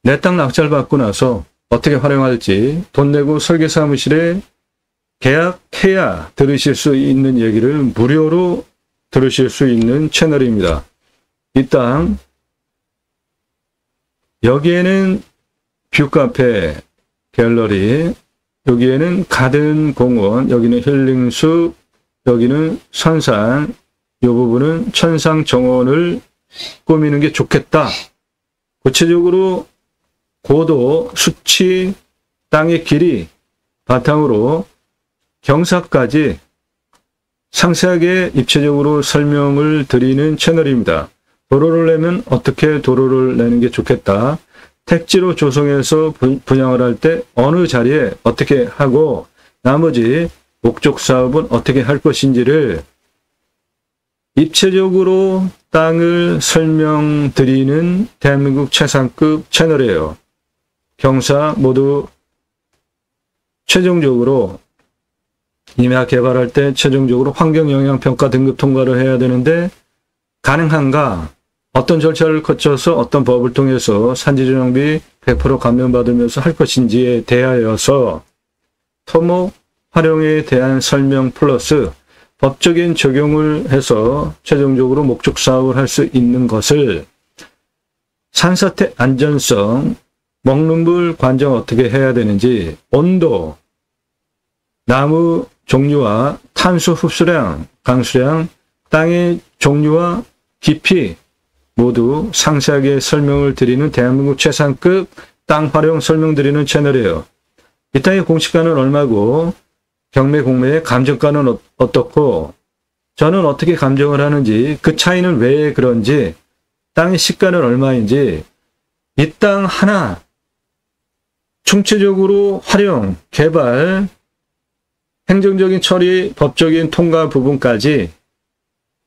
내 땅 낙찰받고 나서 어떻게 활용할지 돈 내고 설계사무실에 계약해야 들으실 수 있는 얘기를 무료로 들으실 수 있는 채널입니다. 이 땅, 여기에는 뷰카페, 갤러리, 여기에는 가든 공원, 여기는 힐링숲, 여기는 선산, 이 부분은 천상 정원을 꾸미는 게 좋겠다. 구체적으로 고도, 수치, 땅의 길이 바탕으로 경사까지 상세하게 입체적으로 설명을 드리는 채널입니다. 도로를 내면 어떻게 도로를 내는 게 좋겠다. 택지로 조성해서 분양을 할 때 어느 자리에 어떻게 하고 나머지 목적 사업은 어떻게 할 것인지를 입체적으로 땅을 설명드리는 대한민국 최상급 채널이에요. 경사 모두 최종적으로 임야 개발할 때 최종적으로 환경영향평가 등급 통과를 해야 되는데 가능한가? 어떤 절차를 거쳐서 어떤 법을 통해서 산지조정비 100% 감면받으면서 할 것인지에 대하여서 토목 활용에 대한 설명 플러스 법적인 적용을 해서 최종적으로 목적 사업을 할 수 있는 것을 산사태 안전성, 먹는 물 관정 어떻게 해야 되는지, 온도, 나무 종류와 탄소 흡수량, 강수량, 땅의 종류와 깊이 모두 상세하게 설명을 드리는 대한민국 최상급 땅 활용 설명드리는 채널이에요. 이 땅의 공시가는 얼마고 경매 공매의 감정가는 어떻고 저는 어떻게 감정을 하는지 그 차이는 왜 그런지 땅의 시가는 얼마인지 이 땅 하나 총체적으로 활용, 개발, 행정적인 처리, 법적인 통과 부분까지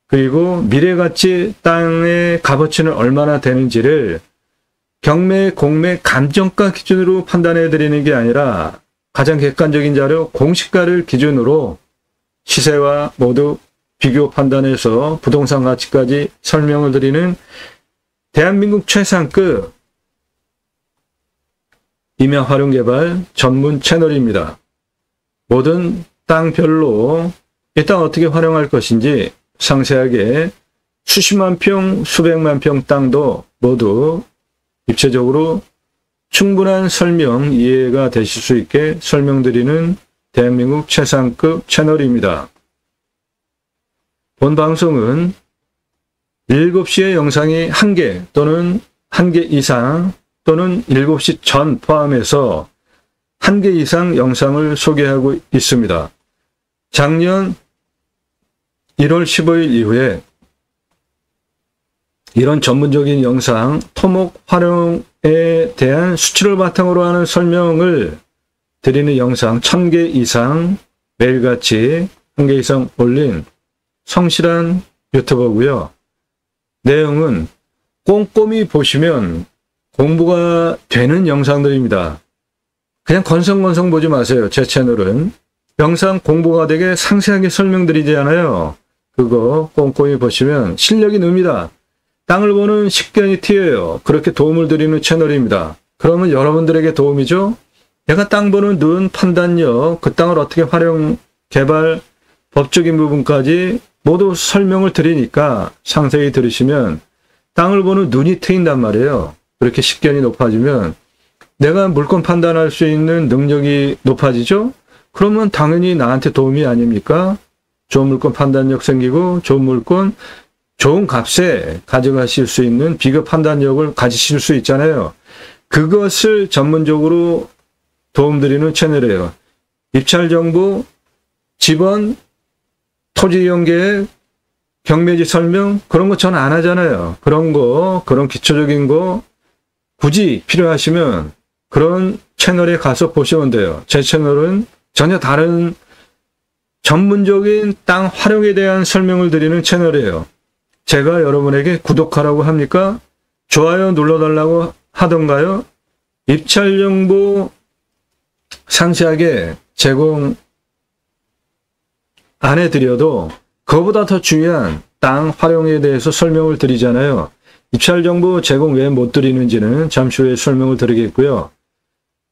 그리고 미래가치 땅의 값어치는 얼마나 되는지를 경매, 공매, 감정가 기준으로 판단해 드리는 게 아니라 가장 객관적인 자료, 공시가를 기준으로 시세와 모두 비교 판단해서 부동산 가치까지 설명을 드리는 대한민국 최상급 임야 활용 개발 전문 채널입니다. 모든 땅별로 이 땅 어떻게 활용할 것인지 상세하게 수십만 평, 수백만 평 땅도 모두 입체적으로 충분한 설명, 이해가 되실 수 있게 설명드리는 대한민국 최상급 채널입니다. 본 방송은 7시의 영상이 1개 또는 1개 이상 또는 7시 전 포함해서 1개 이상 영상을 소개하고 있습니다. 작년 1월 15일 이후에 이런 전문적인 영상, 토목 활용에 대한 수치를 바탕으로 하는 설명을 드리는 영상 1000개 이상 매일같이 1개 이상 올린 성실한 유튜버고요. 내용은 꼼꼼히 보시면 공부가 되는 영상들입니다. 그냥 건성건성 보지 마세요. 제 채널은 영상 공부가 되게 상세하게 설명드리지 않아요. 그거 꼼꼼히 보시면 실력이 늡니다. 땅을 보는 식견이 튀어요. 그렇게 도움을 드리는 채널입니다. 그러면 여러분들에게 도움이죠? 내가 땅 보는 눈, 판단력, 그 땅을 어떻게 활용, 개발, 법적인 부분까지 모두 설명을 드리니까 상세히 들으시면 땅을 보는 눈이 트인단 말이에요. 그렇게 식견이 높아지면 내가 물건 판단할 수 있는 능력이 높아지죠? 그러면 당연히 나한테 도움이 아닙니까? 좋은 물건 판단력 생기고 좋은 물건, 좋은 값에 가져가실 수 있는 비교 판단력을 가지실 수 있잖아요. 그것을 전문적으로 도움드리는 채널이에요. 입찰 정보, 지번, 토지 이용 계획, 경매지 설명 그런 거 저는 안 하잖아요. 그런 거, 그런 기초적인 거 굳이 필요하시면 그런 채널에 가서 보시면 돼요. 제 채널은 전혀 다른 전문적인 땅 활용에 대한 설명을 드리는 채널이에요. 제가 여러분에게 구독하라고 합니까? 좋아요 눌러달라고 하던가요? 입찰 정보 상세하게 제공 안 해드려도 그거보다 더 중요한 땅 활용에 대해서 설명을 드리잖아요. 입찰 정보 제공 왜 못 드리는지는 잠시 후에 설명을 드리겠고요.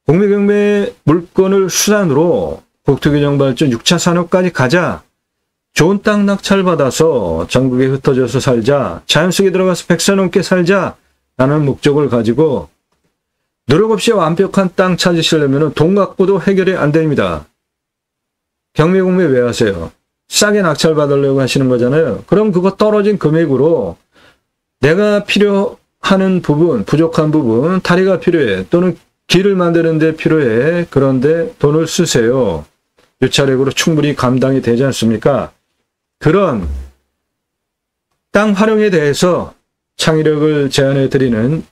국내경매 물건을 수단으로 국토교정발전 6차 산업까지 가자. 좋은 땅 낙찰받아서 전국에 흩어져서 살자. 자연 속에 들어가서 100세 넘게 살자. 라는 목적을 가지고 노력 없이 완벽한 땅 찾으시려면 돈 갖고도 해결이 안 됩니다. 경매공매 왜 하세요? 싸게 낙찰받으려고 하시는 거잖아요. 그럼 그거 떨어진 금액으로 내가 필요하는 부분, 부족한 부분, 다리가 필요해. 또는 길을 만드는 데 필요해. 그런데 돈을 쓰세요. 유찰액으로 충분히 감당이 되지 않습니까? 그런 땅 활용에 대해서 창의력을 제안해 드리는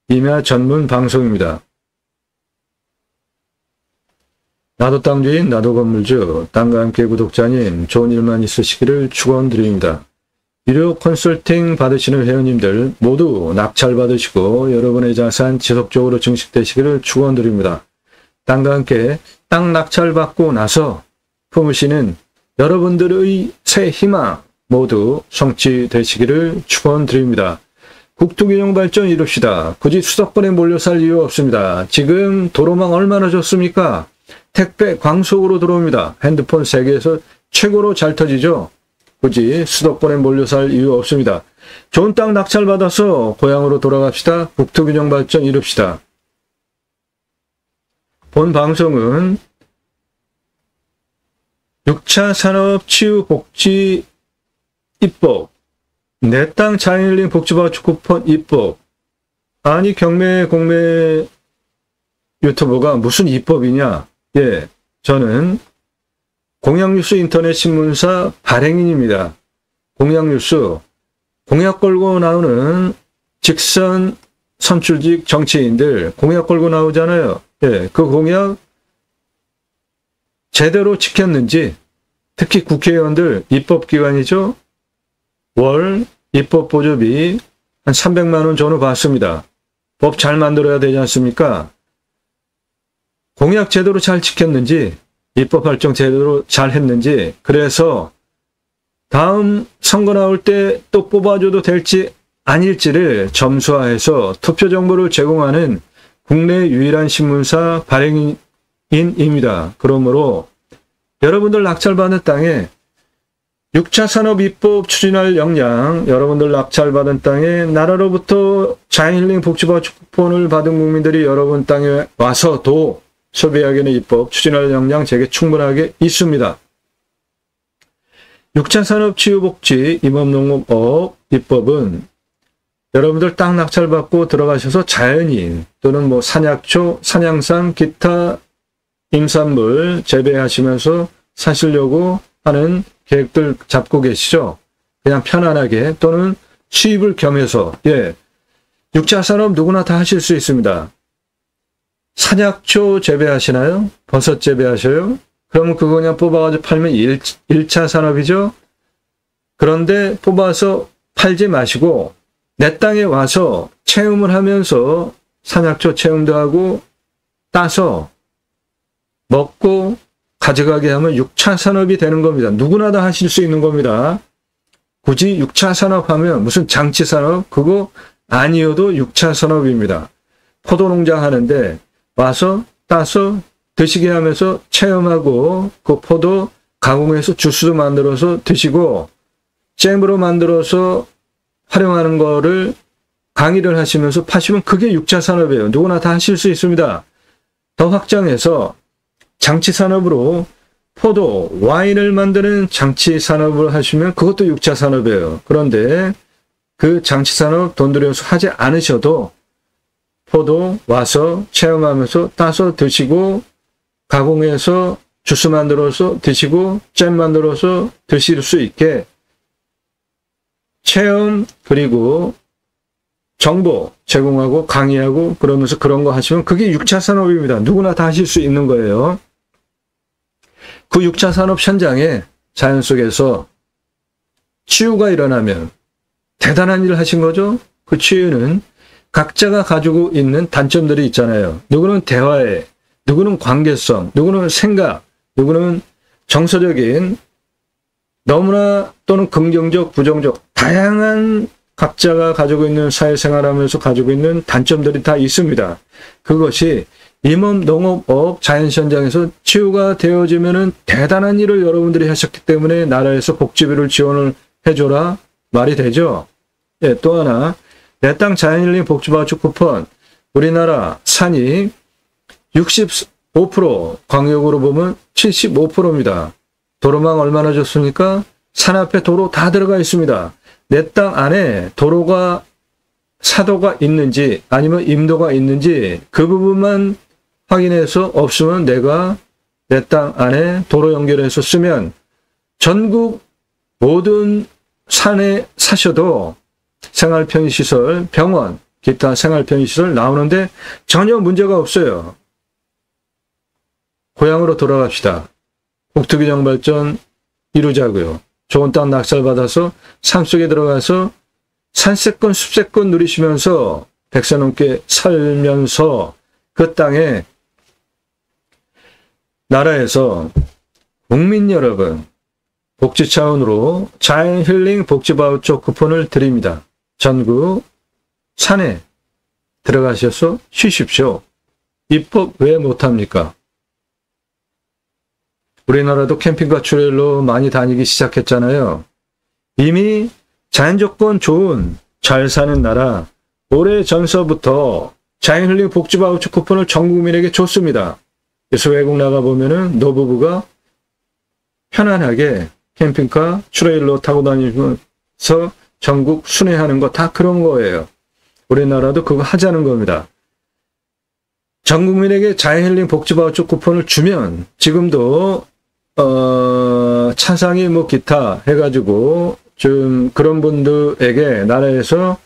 임야 전문 방송입니다. 나도 땅주인, 나도 건물주, 땅과 함께 구독자님, 좋은 일만 있으시기를 축원드립니다. 유료 컨설팅 받으시는 회원님들 모두 낙찰 받으시고 여러분의 자산 지속적으로 증식되시기를 축원드립니다. 땅과 함께 땅 낙찰 받고 나서 품으시는 여러분들의 새 희망 모두 성취되시기를 축원드립니다. 국토균형발전 이룹시다. 굳이 수도권에 몰려 살 이유 없습니다. 지금 도로망 얼마나 좋습니까? 택배 광속으로 들어옵니다. 핸드폰 세계에서 최고로 잘 터지죠. 굳이 수도권에 몰려 살 이유 없습니다. 좋은 땅 낙찰받아서 고향으로 돌아갑시다. 국토균형발전 이룹시다. 본 방송은 6차 산업치유복지 입법, 내 땅 자연힐링 복지바우처 쿠폰 입법. 아니 경매 공매 유튜버가 무슨 입법이냐. 예, 저는 공약뉴스 인터넷 신문사 발행인입니다. 공약뉴스, 공약 걸고 나오는 직선 선출직 정치인들 공약 걸고 나오잖아요. 예, 그 공약 제대로 지켰는지, 특히 국회의원들 입법기관이죠. 월 입법보조비 한 300만 원 전후 받습니다. 법 잘 만들어야 되지 않습니까? 공약 제대로 잘 지켰는지, 입법 활동 제대로 잘 했는지, 그래서 다음 선거 나올 때 또 뽑아줘도 될지 아닐지를 점수화해서 투표 정보를 제공하는 국내 유일한 신문사 발행인입니다. 그러므로 여러분들 낙찰받은 땅에 6차 산업 입법 추진할 역량, 여러분들 낙찰받은 땅에 나라로부터 자연힐링 복지바우처 쿠폰을 받은 국민들이 여러분 땅에 와서도 소비하기는 입법 추진할 역량 제게 충분하게 있습니다. 6차 산업치유복지 임업농업업 입법은 여러분들 땅 낙찰받고 들어가셔서 자연인 또는 뭐 산약초, 산양산, 기타 임산물 재배하시면서 사시려고 하는 계획들 잡고 계시죠? 그냥 편안하게 또는 수입을 겸해서, 예, 6차 산업 누구나 다 하실 수 있습니다. 산약초 재배하시나요? 버섯 재배하셔요? 그러면 그거 그냥 뽑아가지고 팔면 1차 산업이죠? 그런데 뽑아서 팔지 마시고 내 땅에 와서 체험을 하면서 산약초 체험도 하고 따서 먹고 가져가게 하면 6차 산업이 되는 겁니다. 누구나 다 하실 수 있는 겁니다. 굳이 6차 산업하면 무슨 장치 산업? 그거 아니어도 6차 산업입니다. 포도 농장 하는데 와서 따서 드시게 하면서 체험하고 그 포도 가공해서 주스도 만들어서 드시고 잼으로 만들어서 활용하는 거를 강의를 하시면서 파시면 그게 6차 산업이에요. 누구나 다 하실 수 있습니다. 더 확장해서 장치 산업으로 포도, 와인을 만드는 장치 산업을 하시면 그것도 6차 산업이에요. 그런데 그 장치 산업 돈 들여서 하지 않으셔도 포도 와서 체험하면서 따서 드시고 가공해서 주스 만들어서 드시고 잼 만들어서 드실 수 있게 체험 그리고 정보 제공하고 강의하고 그러면서 그런 거 하시면 그게 6차 산업입니다. 누구나 다 하실 수 있는 거예요. 그 6차 산업 현장에 자연 속에서 치유가 일어나면 대단한 일을 하신 거죠. 그 치유는 각자가 가지고 있는 단점들이 있잖아요. 누구는 대화에, 누구는 관계성, 누구는 생각, 누구는 정서적인 너무나 또는 긍정적, 부정적 다양한 각자가 가지고 있는 사회생활하면서 가지고 있는 단점들이 다 있습니다. 그것이 임업, 농업업, 자연 현장에서 치유가 되어지면은 대단한 일을 여러분들이 하셨기 때문에 나라에서 복지비를 지원을 해줘라 말이 되죠. 예, 또 하나 내 땅 자연힐링 복지바우처 쿠폰 우리나라 산이 65%, 광역으로 보면 75%입니다. 도로망 얼마나 좋습니까? 산 앞에 도로 다 들어가 있습니다. 내 땅 안에 도로가 사도가 있는지 아니면 임도가 있는지 그 부분만 확인해서 없으면 내가 내 땅 안에 도로 연결해서 쓰면 전국 모든 산에 사셔도 생활편의시설, 병원, 기타 생활편의시설 나오는데 전혀 문제가 없어요. 고향으로 돌아갑시다. 국토균형 발전 이루자고요. 좋은 땅 낙찰받아서 산속에 들어가서 산세권, 숲세권 누리시면서 100세 넘게 살면서 그 땅에 나라에서 국민 여러분 복지 차원으로 자연힐링 복지바우처 쿠폰을 드립니다. 전국 산에 들어가셔서 쉬십시오. 입법 왜 못합니까? 우리나라도 캠핑카 트레일러 많이 다니기 시작했잖아요. 이미 자연조건 좋은 잘 사는 나라 오래전서부터 자연힐링 복지바우처 쿠폰을 전 국민에게 줬습니다. 그래서 외국 나가보면은 노부부가 편안하게 캠핑카 트레일러 타고 다니면서 전국 순회하는 거 다 그런 거예요. 우리나라도 그거 하자는 겁니다. 전 국민에게 자연힐링 복지바우처 쿠폰을 주면 지금도 차상위 뭐 기타 해가지고 좀 그런 분들에게 나라에서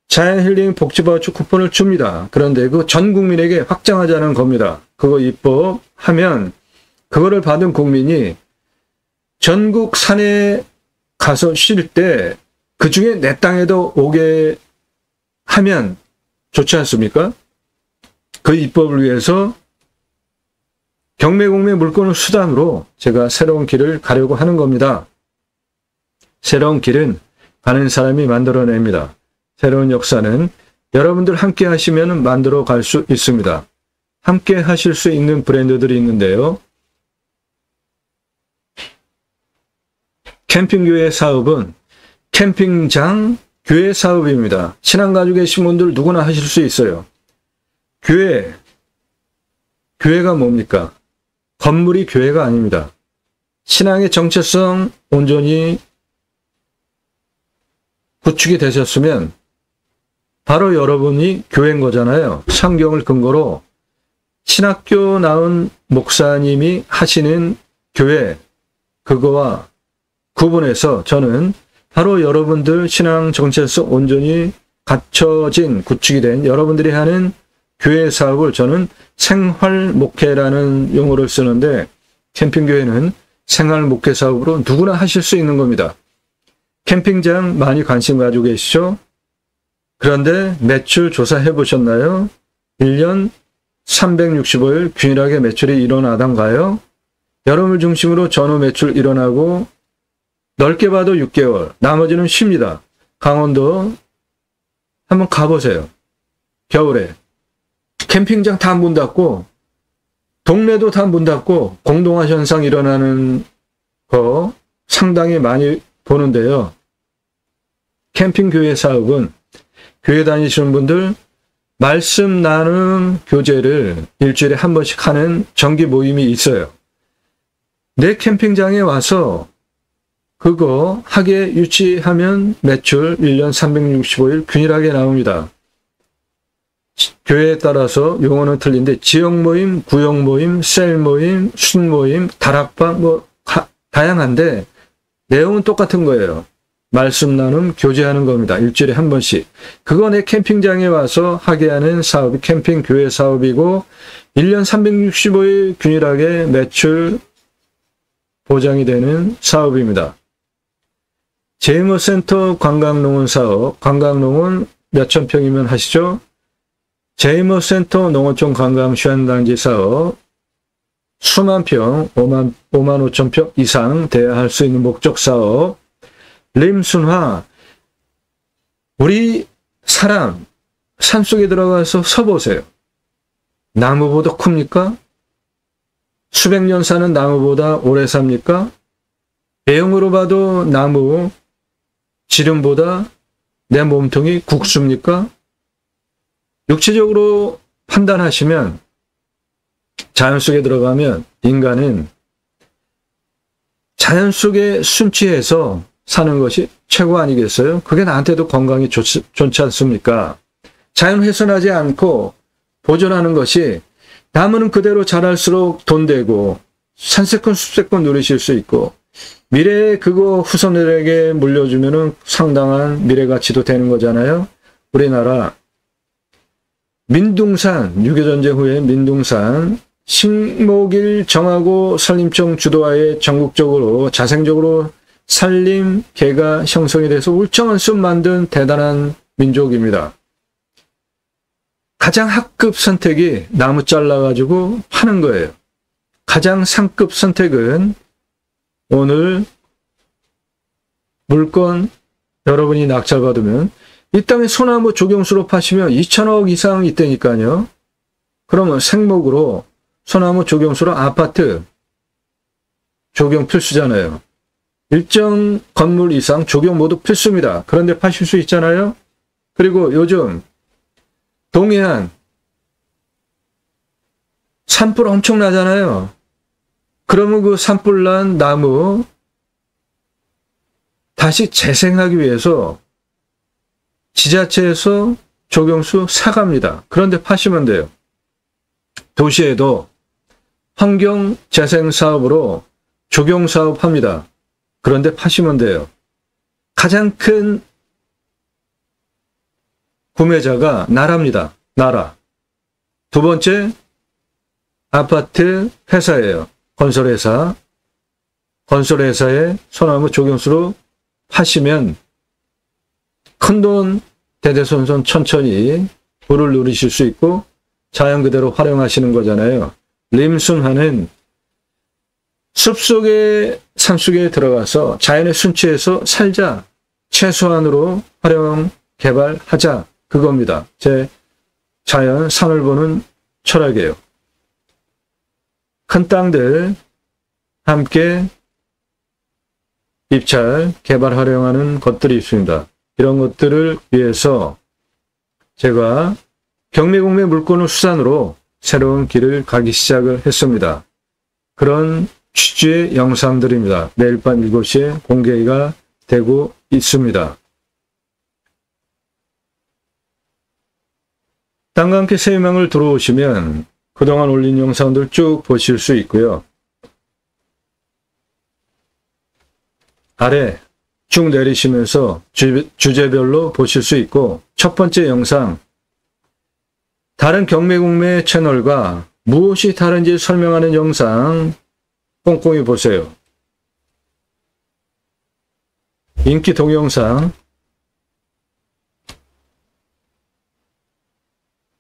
자연힐링 복지바우처 쿠폰을 줍니다. 그런데 그 전 국민에게 확장하자는 겁니다. 그거 입법하면 그거를 받은 국민이 전국 산에 가서 쉴 때 그 중에 내 땅에도 오게 하면 좋지 않습니까? 그 입법을 위해서 경매공매 물건을 수단으로 제가 새로운 길을 가려고 하는 겁니다. 새로운 길은 가는 사람이 만들어냅니다. 새로운 역사는 여러분들 함께 하시면 만들어 갈 수 있습니다. 함께 하실 수 있는 브랜드들이 있는데요. 캠핑교회 사업은 캠핑장 교회 사업입니다. 신앙 가지고 계신 분들 누구나 하실 수 있어요. 교회가 뭡니까? 건물이 교회가 아닙니다. 신앙의 정체성 온전히 구축이 되셨으면 바로 여러분이 교회인 거잖아요. 성경을 근거로 신학교 나온 목사님이 하시는 교회, 그거와 구분해서 저는 바로 여러분들 신앙 정체성 온전히 갖춰진 구축이 된 여러분들이 하는 교회 사업을 저는 생활 목회라는 용어를 쓰는데 캠핑교회는 생활 목회 사업으로 누구나 하실 수 있는 겁니다. 캠핑장 많이 관심 가지고 계시죠? 그런데 매출 조사해 보셨나요? 1년 365일 균일하게 매출이 일어나던가요? 여름을 중심으로 전후 매출 일어나고 넓게 봐도 6개월, 나머지는 쉽니다. 강원도 한번 가보세요. 겨울에 캠핑장 다 문 닫고 동네도 다 문 닫고 공동화 현상 일어나는 거 상당히 많이 보는데요. 캠핑교회 사업은 교회 다니시는 분들 말씀 나눔 교제를 일주일에 한 번씩 하는 정기 모임이 있어요. 내 캠핑장에 와서 그거 하게 유치하면 매출 1년 365일 균일하게 나옵니다. 교회에 따라서 용어는 틀린데 지역 모임, 구역 모임, 셀 모임, 순 모임, 다락방 뭐 다양한데 내용은 똑같은 거예요. 말씀 나눔 교제하는 겁니다. 일주일에 한 번씩. 그거 내 캠핑장에 와서 하게 하는 사업이 캠핑 교회 사업이고 1년 365일 균일하게 매출 보장이 되는 사업입니다. 제이머센터 관광농원 사업, 관광농원 몇천 평이면 하시죠? 제이머센터 농어촌 관광 휴양단지 사업, 수만 평, 5만 5천 평 이상 돼야 할 수 있는 목적 사업, 림순화, 우리 사람 산속에 들어가서 서보세요. 나무보다 큽니까? 수백 년 사는 나무보다 오래 삽니까? 배경으로 봐도 나무 지름보다 내 몸통이 국수입니까? 육체적으로 판단하시면 자연 속에 들어가면 인간은 자연 속에 순치해서 사는 것이 최고 아니겠어요? 그게 나한테도 건강이 좋지 않습니까? 자연 훼손하지 않고 보존하는 것이 나무는 그대로 자랄수록 돈 되고 산세권 숲세권 누리실 수 있고 미래에 그거 후손들에게 물려주면은 상당한 미래 가치도 되는 거잖아요. 우리나라 민둥산 6.25전쟁 후에 민둥산 식목일 정하고 산림청 주도하에 전국적으로 자생적으로 산림 개가 형성이 돼서 울창한 숲 만든 대단한 민족입니다. 가장 하급 선택이 나무 잘라가지고 파는 거예요. 가장 상급 선택은 오늘 물건 여러분이 낙찰받으면 이 땅에 소나무 조경수로 파시면 2천억 이상 있다니까요. 그러면 생목으로 소나무 조경수로 아파트 조경 필수잖아요. 일정 건물 이상 조경 모두 필수입니다. 그런데 파실 수 있잖아요. 그리고 요즘 동해안 산불 엄청나잖아요. 그러면 그 산불 난 나무 다시 재생하기 위해서 지자체에서 조경수 사갑니다. 그런데 파시면 돼요. 도시에도 환경 재생 사업으로 조경 사업 합니다. 그런데 파시면 돼요. 가장 큰 구매자가 나라입니다. 나라. 두 번째 아파트 회사예요. 건설회사. 건설회사에 소나무 조경수로 파시면 큰돈 대대손손 천천히 부를 누리실 수 있고 자연 그대로 활용하시는 거잖아요. 림순화는 숲속에 산속에 들어가서 자연의 순치에서 살자. 최소한으로 활용 개발하자. 그겁니다. 제 자연 산을 보는 철학이에요. 큰 땅들 함께 입찰, 개발, 활용하는 것들이 있습니다. 이런 것들을 위해서 제가 경매공매 물건을 수산으로 새로운 길을 가기 시작을 했습니다. 그런 취지의 영상들입니다. 매일 밤 7시에 공개가 되고 있습니다. 땅과 함께 새희망을 들어오시면 그동안 올린 영상들 쭉 보실 수 있고요. 아래 쭉 내리시면서 주제별로 보실 수 있고 첫 번째 영상 다른 경매공매 채널과 무엇이 다른지 설명하는 영상 꼼꼼히 보세요. 인기 동영상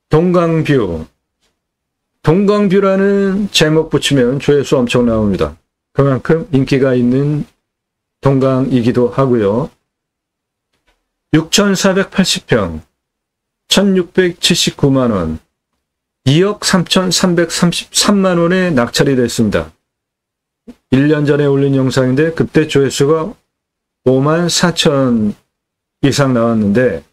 동강뷰 동강뷰라는 제목 붙이면 조회수 엄청 나옵니다. 그만큼 인기가 있는 동강이기도 하고요. 6,480평 1,679만원 2억 3,333만원에 낙찰이 됐습니다. 1년 전에 올린 영상인데 그때 조회수가 5만 4천 이상 나왔는데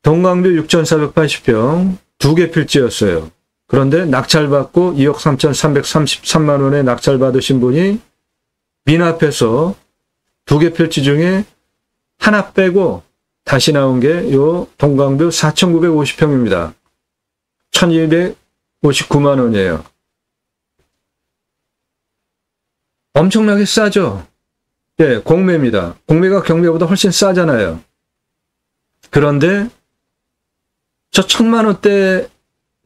동강뷰 6,480평 2개 필지였어요. 그런데 낙찰받고 2억 3,333만원에 낙찰받으신 분이 민 앞에서 2개 필지 중에 하나 빼고 다시 나온 게 요 동강뷰 4,950평입니다. 1,259만원이에요. 엄청나게 싸죠? 예, 공매입니다. 공매가 경매보다 훨씬 싸잖아요. 그런데 저 1,000만 원대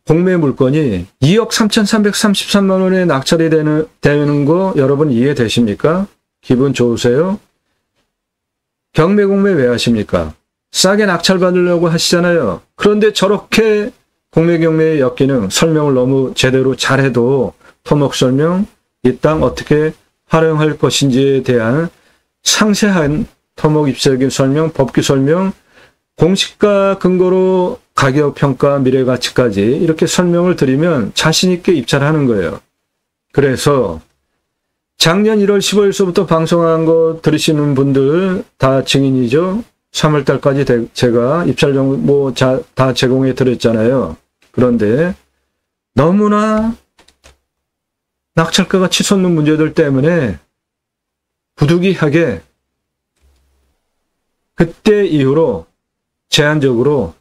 공매 물건이 2억 3,333만 원에 낙찰이 되는 거 여러분 이해되십니까? 기분 좋으세요? 경매 공매 왜 하십니까? 싸게 낙찰 받으려고 하시잖아요. 그런데 저렇게 공매 경매의 역기능 설명을 너무 제대로 잘해도 토목 설명, 이 땅 어떻게 활용할 것인지에 대한 상세한 토목 입지적인 설명, 법규 설명, 공시가 근거로 가격 평가, 미래 가치까지 이렇게 설명을 드리면 자신 있게 입찰을 하는 거예요. 그래서 작년 1월 15일서부터 방송한 거 들으시는 분들 다 증인이죠. 3월 달까지 제가 입찰 정보 다 제공해 드렸잖아요. 그런데 너무나 낙찰가가 치솟는 문제들 때문에 부득이하게 그때 이후로 제한적으로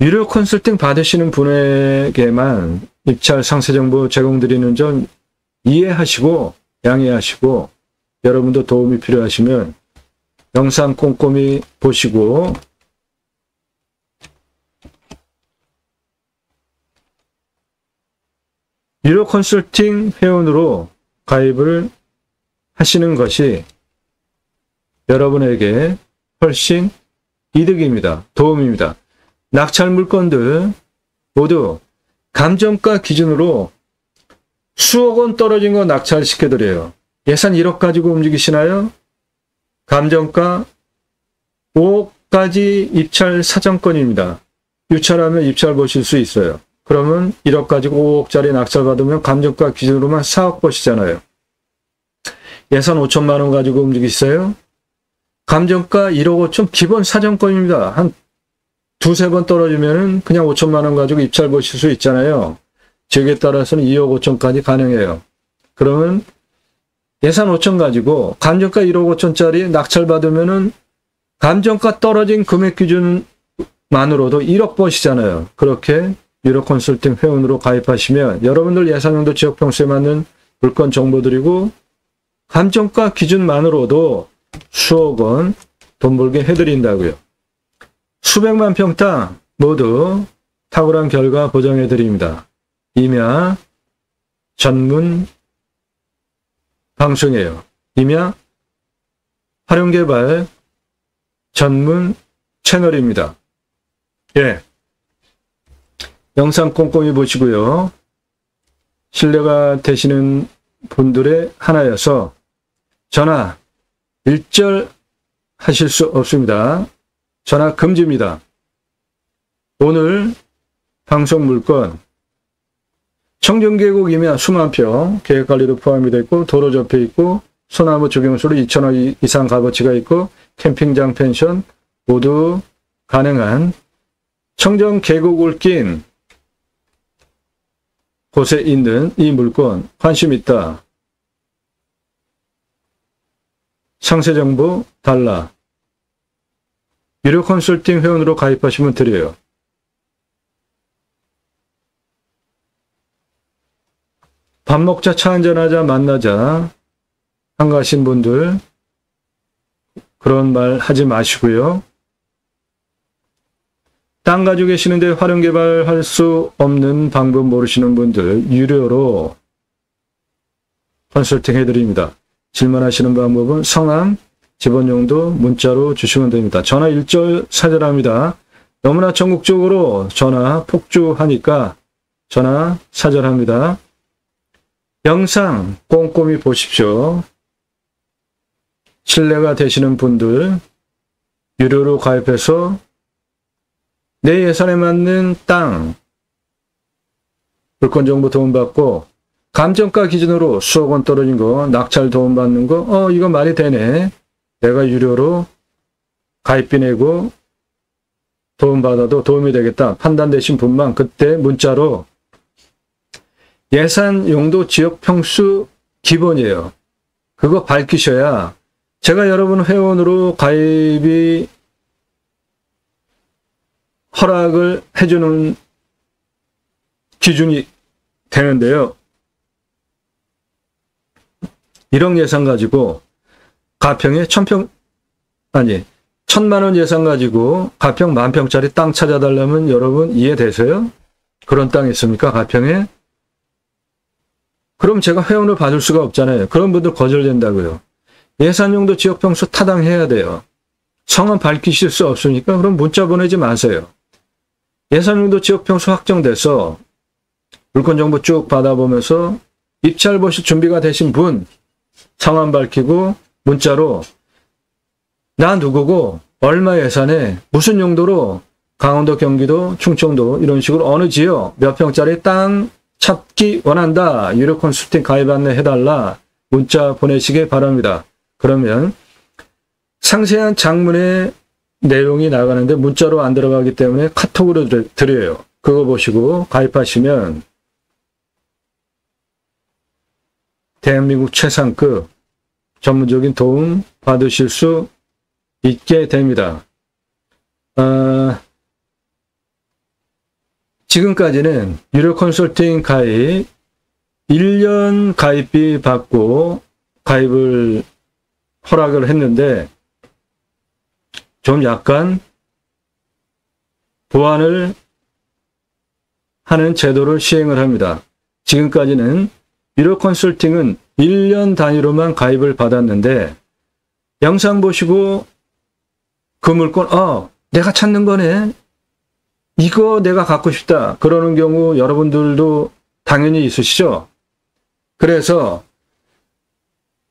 유료 컨설팅 받으시는 분에게만 입찰 상세 정보 제공드리는 점 이해하시고 양해하시고, 여러분도 도움이 필요하시면 영상 꼼꼼히 보시고 유료 컨설팅 회원으로 가입을 하시는 것이 여러분에게 훨씬 이득입니다. 도움입니다. 낙찰 물건들 모두 감정가 기준으로 수억 원 떨어진 거 낙찰시켜드려요. 예산 1억 가지고 움직이시나요? 감정가 5억까지 입찰 사정권입니다. 유찰하면 입찰 보실 수 있어요. 그러면 1억 가지고 5억짜리 낙찰 받으면 감정가 기준으로만 4억 보시잖아요. 예산 5천만 원 가지고 움직이세요? 감정가 1억 5천 기본 사정권입니다. 한 두세 번 떨어지면은 그냥 5천만 원 가지고 입찰 보실 수 있잖아요. 지역에 따라서는 2억 5천까지 가능해요. 그러면 예산 5천 가지고 감정가 1억 5천짜리 낙찰 받으면은 감정가 떨어진 금액 기준만으로도 1억 버시잖아요. 그렇게 유료 컨설팅 회원으로 가입하시면 여러분들 예산용도 지역 평수에 맞는 물건 정보 드리고 감정가 기준만으로도 수억 원 돈 벌게 해드린다고요. 수백만 평당 모두 탁월한 결과 보장해드립니다. 임야 전문 방송이에요. 임야 활용개발 전문 채널입니다. 예. 영상 꼼꼼히 보시고요. 신뢰가 되시는 분들의 하나여서 전화 일절하실 수 없습니다. 전화 금지입니다. 오늘 방송 물건 청정계곡 임야 수만 평 계획관리도 포함이 되어 있고 도로 접해 있고 소나무 조경수로 2,000원 이상 값어치가 있고 캠핑장 펜션 모두 가능한 청정계곡을 낀 곳에 있는 이 물건 관심 있다. 상세 정보 달라. 유료 컨설팅 회원으로 가입하시면 드려요. 밥 먹자 차 한잔하자 만나자 한가하신 분들 그런 말 하지 마시고요. 땅 가지고 계시는데 활용 개발할 수 없는 방법 모르시는 분들 유료로 컨설팅 해드립니다. 질문하시는 방법은 성함, 집원용도 문자로 주시면 됩니다. 전화 일절 사절합니다. 너무나 전국적으로 전화 폭주하니까 전화 사절합니다. 영상 꼼꼼히 보십시오. 신뢰가 되시는 분들 유료로 가입해서 내 예산에 맞는 땅 물건 정보 도움받고 감정가 기준으로 수억 원 떨어진 거 낙찰 도움받는 거 이거 말이 되네. 내가 유료로 가입비 내고 도움받아도 도움이 되겠다. 판단되신 분만 그때 문자로 예산 용도 지역 평수 기본이에요. 그거 밝히셔야 제가 여러분 회원으로 가입이 허락을 해주는 기준이 되는데요. 1억 예산 가지고 가평에 1,000만 원 예산 가지고 가평 10,000평짜리 땅 찾아달라면 여러분 이해되세요? 그런 땅 있습니까? 가평에? 그럼 제가 회원을 받을 수가 없잖아요. 그런 분들 거절된다고요. 예산용도 지역평수 타당해야 돼요. 성은 밝히실 수 없으니까 그럼 문자 보내지 마세요. 예산용도 지역평수 확정돼서 물권정보 쭉 받아보면서 입찰 보실 준비가 되신 분 성함 밝히고 문자로 나 누구고 얼마 예산에 무슨 용도로 강원도, 경기도, 충청도 이런 식으로 어느 지역 몇 평짜리 땅 찾기 원한다. 유료 컨설팅 가입 안내 해달라. 문자 보내시기 바랍니다. 그러면 상세한 장문의 내용이 나가는데 문자로 안 들어가기 때문에 카톡으로 드려요. 그거 보시고 가입하시면 대한민국 최상급 전문적인 도움 받으실 수 있게 됩니다. 지금까지는 유료 컨설팅 가입 1년 가입비 받고 가입을 허락을 했는데 좀 약간 보완을 하는 제도를 시행을 합니다. 지금까지는 유료 컨설팅은 1년 단위로만 가입을 받았는데 영상 보시고 그 물건 내가 찾는 거네. 이거 내가 갖고 싶다. 그러는 경우 여러분들도 당연히 있으시죠? 그래서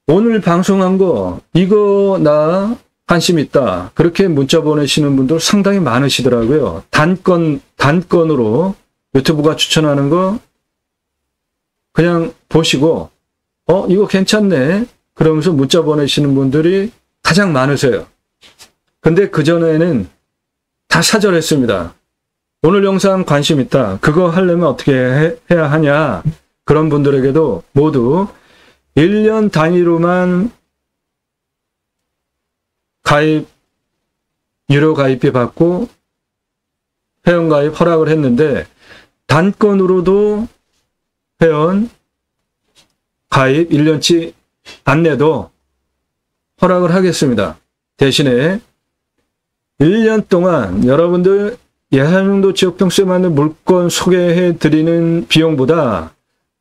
오늘 방송한 거 이거 나 관심 있다. 그렇게 문자 보내시는 분들 상당히 많으시더라고요. 단건으로 유튜브가 추천하는 거 그냥 보시고 이거 괜찮네. 그러면서 문자 보내시는 분들이 가장 많으세요. 근데 그전에는 다 사절했습니다. 오늘 영상 관심 있다. 그거 하려면 어떻게 해야 하냐. 그런 분들에게도 모두 1년 단위로만 유료 가입비 받고 회원 가입 허락을 했는데 단건으로도 회원 가입 1년치 안내도 허락을 하겠습니다. 대신에 1년 동안 여러분들 예산용도 지역평수에 맞는 물건 소개해 드리는 비용보다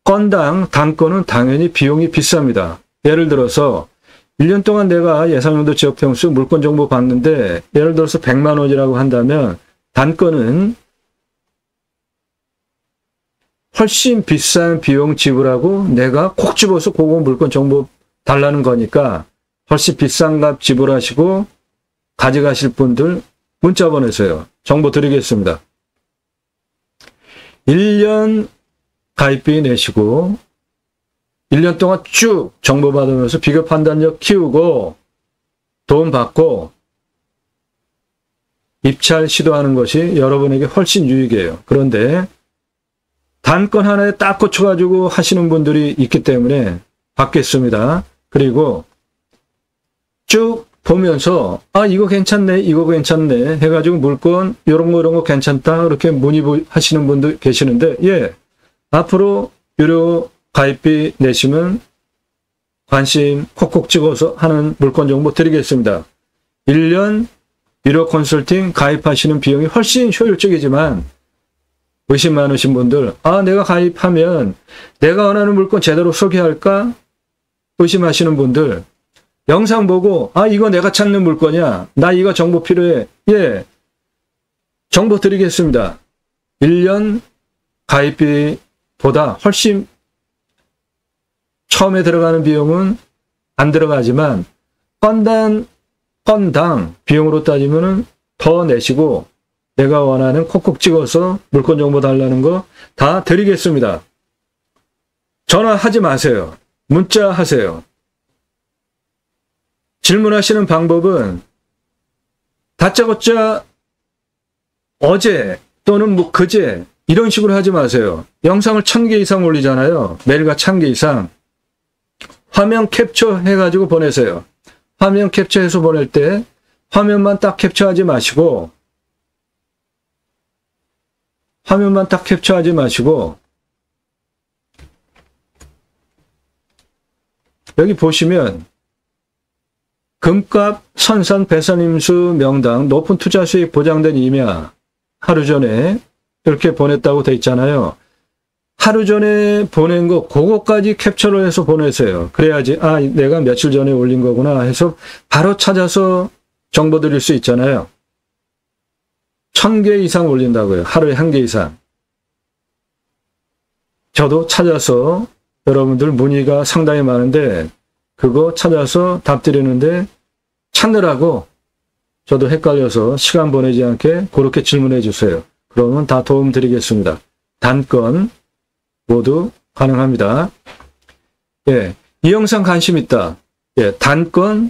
건당 단건은 당연히 비용이 비쌉니다. 예를 들어서 1년 동안 내가 예산용도 지역평수 물건 정보 받는데 예를 들어서 100만 원이라고 한다면 단건은 훨씬 비싼 비용 지불하고 내가 콕 집어서 그거 물건 정보 달라는 거니까 훨씬 비싼 값 지불하시고 가져가실 분들 문자 보내세요. 정보 드리겠습니다. 1년 가입비 내시고 1년 동안 쭉 정보 받으면서 비교 판단력 키우고 도움 받고 입찰 시도하는 것이 여러분에게 훨씬 유익해요. 그런데 단건 하나에 딱 꽂혀가지고 하시는 분들이 있기 때문에 받겠습니다. 그리고 쭉 보면서 이거 괜찮네 이거 괜찮네 해가지고 물건 이런 거 괜찮다 그렇게 문의하시는 분들 계시는데 앞으로 유료 가입비 내시면 관심 콕콕 찍어서 하는 물건 정보 드리겠습니다. 1년 유료 컨설팅 가입하시는 비용이 훨씬 효율적이지만 의심 많으신 분들 내가 가입하면 내가 원하는 물건 제대로 소개할까 의심하시는 분들 영상 보고 이거 내가 찾는 물건이야. 나 이거 정보 필요해. 정보 드리겠습니다. 1년 가입비보다 훨씬 처음에 들어가는 비용은 안 들어가지만 건당 비용으로 따지면 더 내시고 내가 원하는 콕콕 찍어서 물건 정보 달라는 거 다 드리겠습니다. 전화하지 마세요. 문자 하세요. 질문하시는 방법은 다짜고짜 어제 또는 그제 이런 식으로 하지 마세요. 영상을 1000개 이상 올리잖아요. 매일같이 1000개 이상. 화면 캡처 해가지고 보내세요. 화면 캡처해서 보낼 때 화면만 딱 캡처하지 마시고 여기 보시면 금값 선산 배선임수 명당 높은 투자 수익 보장된 임야 하루 전에 이렇게 보냈다고 돼 있잖아요. 하루 전에 보낸 거 그거까지 캡처를 해서 보내세요. 그래야지 내가 며칠 전에 올린 거구나 해서 바로 찾아서 정보 드릴 수 있잖아요. 1000개 이상 올린다고요. 하루에 1개 이상. 저도 찾아서 여러분들 문의가 상당히 많은데 그거 찾아서 답 드리는데 찾느라고 저도 헷갈려서 시간 보내지 않게 그렇게 질문해 주세요. 그러면 다 도움 드리겠습니다. 단건 모두 가능합니다. 예, 이 영상 관심 있다. 예, 단건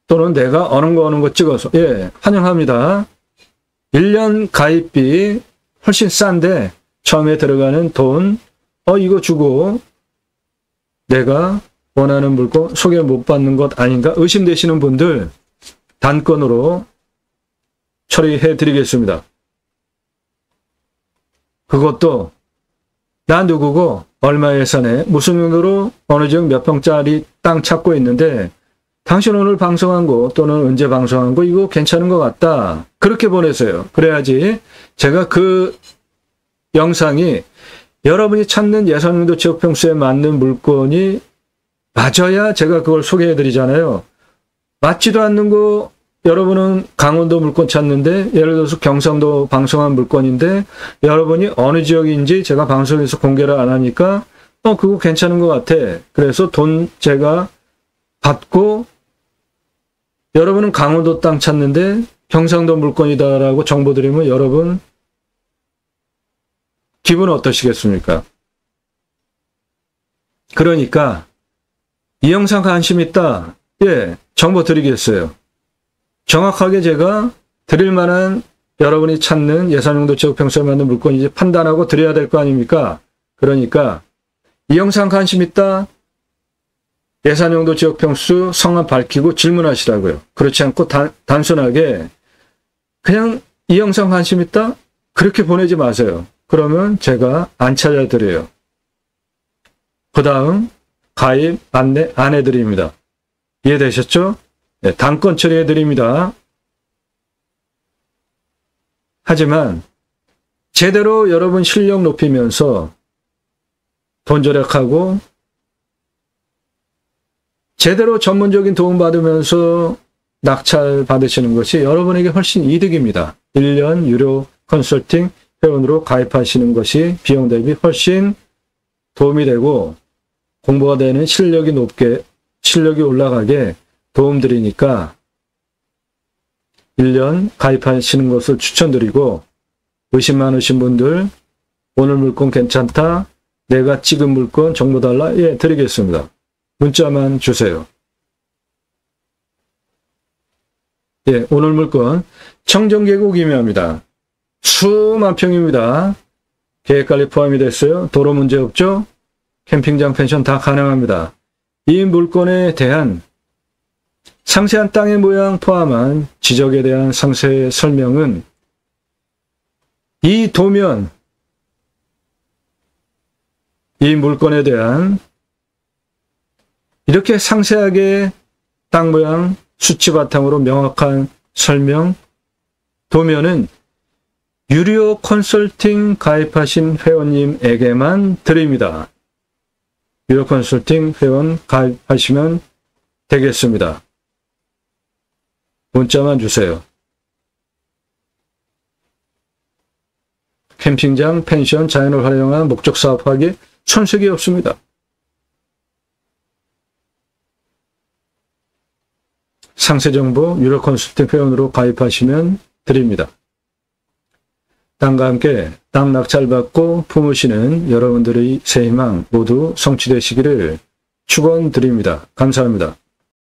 또는 내가 어느 거 찍어서 예, 환영합니다. 1년 가입비 훨씬 싼데 처음에 들어가는 돈 이거 주고 내가 원하는 물건 소개 못 받는 것 아닌가 의심되시는 분들 단건으로 처리해 드리겠습니다. 그것도 나 누구고 얼마 예산에 무슨 용도로 어느 지역 몇 평짜리 땅 찾고 있는데 당신 오늘 방송한 거 또는 언제 방송한 거 이거 괜찮은 것 같다. 그렇게 보내세요. 그래야지 제가 그 영상이 여러분이 찾는 예산용도 지역평수에 맞는 물건이 맞아야 제가 그걸 소개해 드리잖아요. 맞지도 않는 거 여러분은 강원도 물건 찾는데 예를 들어서 경상도 방송한 물건인데 여러분이 어느 지역인지 제가 방송에서 공개를 안 하니까 그거 괜찮은 것 같아. 그래서 돈 제가 받고 여러분은 강원도 땅 찾는데 경상도 물건이다라고 정보 드리면 여러분 기분 어떠시겠습니까? 그러니까 이 영상 관심 있다. 예, 정보 드리겠어요. 정확하게 제가 드릴 만한 여러분이 찾는 예산용도 지역평수에 맞는 물건인지 판단하고 드려야 될 거 아닙니까? 그러니까 이 영상 관심 있다. 예산용도 지역평수 성함 밝히고 질문하시라고요. 그렇지 않고 단순하게 그냥 이 영상 관심 있다? 그렇게 보내지 마세요. 그러면 제가 안 찾아드려요. 그 다음 가입 안내 안 해드립니다. 이해되셨죠? 네, 단건 처리해드립니다. 하지만 제대로 여러분 실력 높이면서 돈 절약하고 제대로 전문적인 도움 받으면서 낙찰 받으시는 것이 여러분에게 훨씬 이득입니다. 1년 유료 컨설팅 회원으로 가입하시는 것이 비용 대비 훨씬 도움이 되고 공부가 되는 실력이 올라가게 도움드리니까 1년 가입하시는 것을 추천드리고 의심 많으신 분들 오늘 물건 괜찮다. 내가 찍은 물건 정보 달라. 예, 드리겠습니다. 문자만 주세요. 예, 오늘 물건 청정계곡 임야입니다. 수만 평입니다. 계획관리 포함이 됐어요. 도로 문제 없죠? 캠핑장 펜션 다 가능합니다. 이 물건에 대한 상세한 땅의 모양 포함한 지적에 대한 상세 설명은 이 도면, 이 물건에 대한 이렇게 상세하게 땅 모양 수치 바탕으로 명확한 설명, 도면은 유료 컨설팅 가입하신 회원님에게만 드립니다. 유료 컨설팅 회원 가입하시면 되겠습니다. 문자만 주세요. 캠핑장, 펜션, 자연을 활용한 목적 사업하기 손색이 없습니다. 상세 정보 유료 컨설팅 회원으로 가입하시면 드립니다. 땅과 함께 땅 낙찰받고 품으시는 여러분들의 새 희망 모두 성취되시기를 축원드립니다. 감사합니다.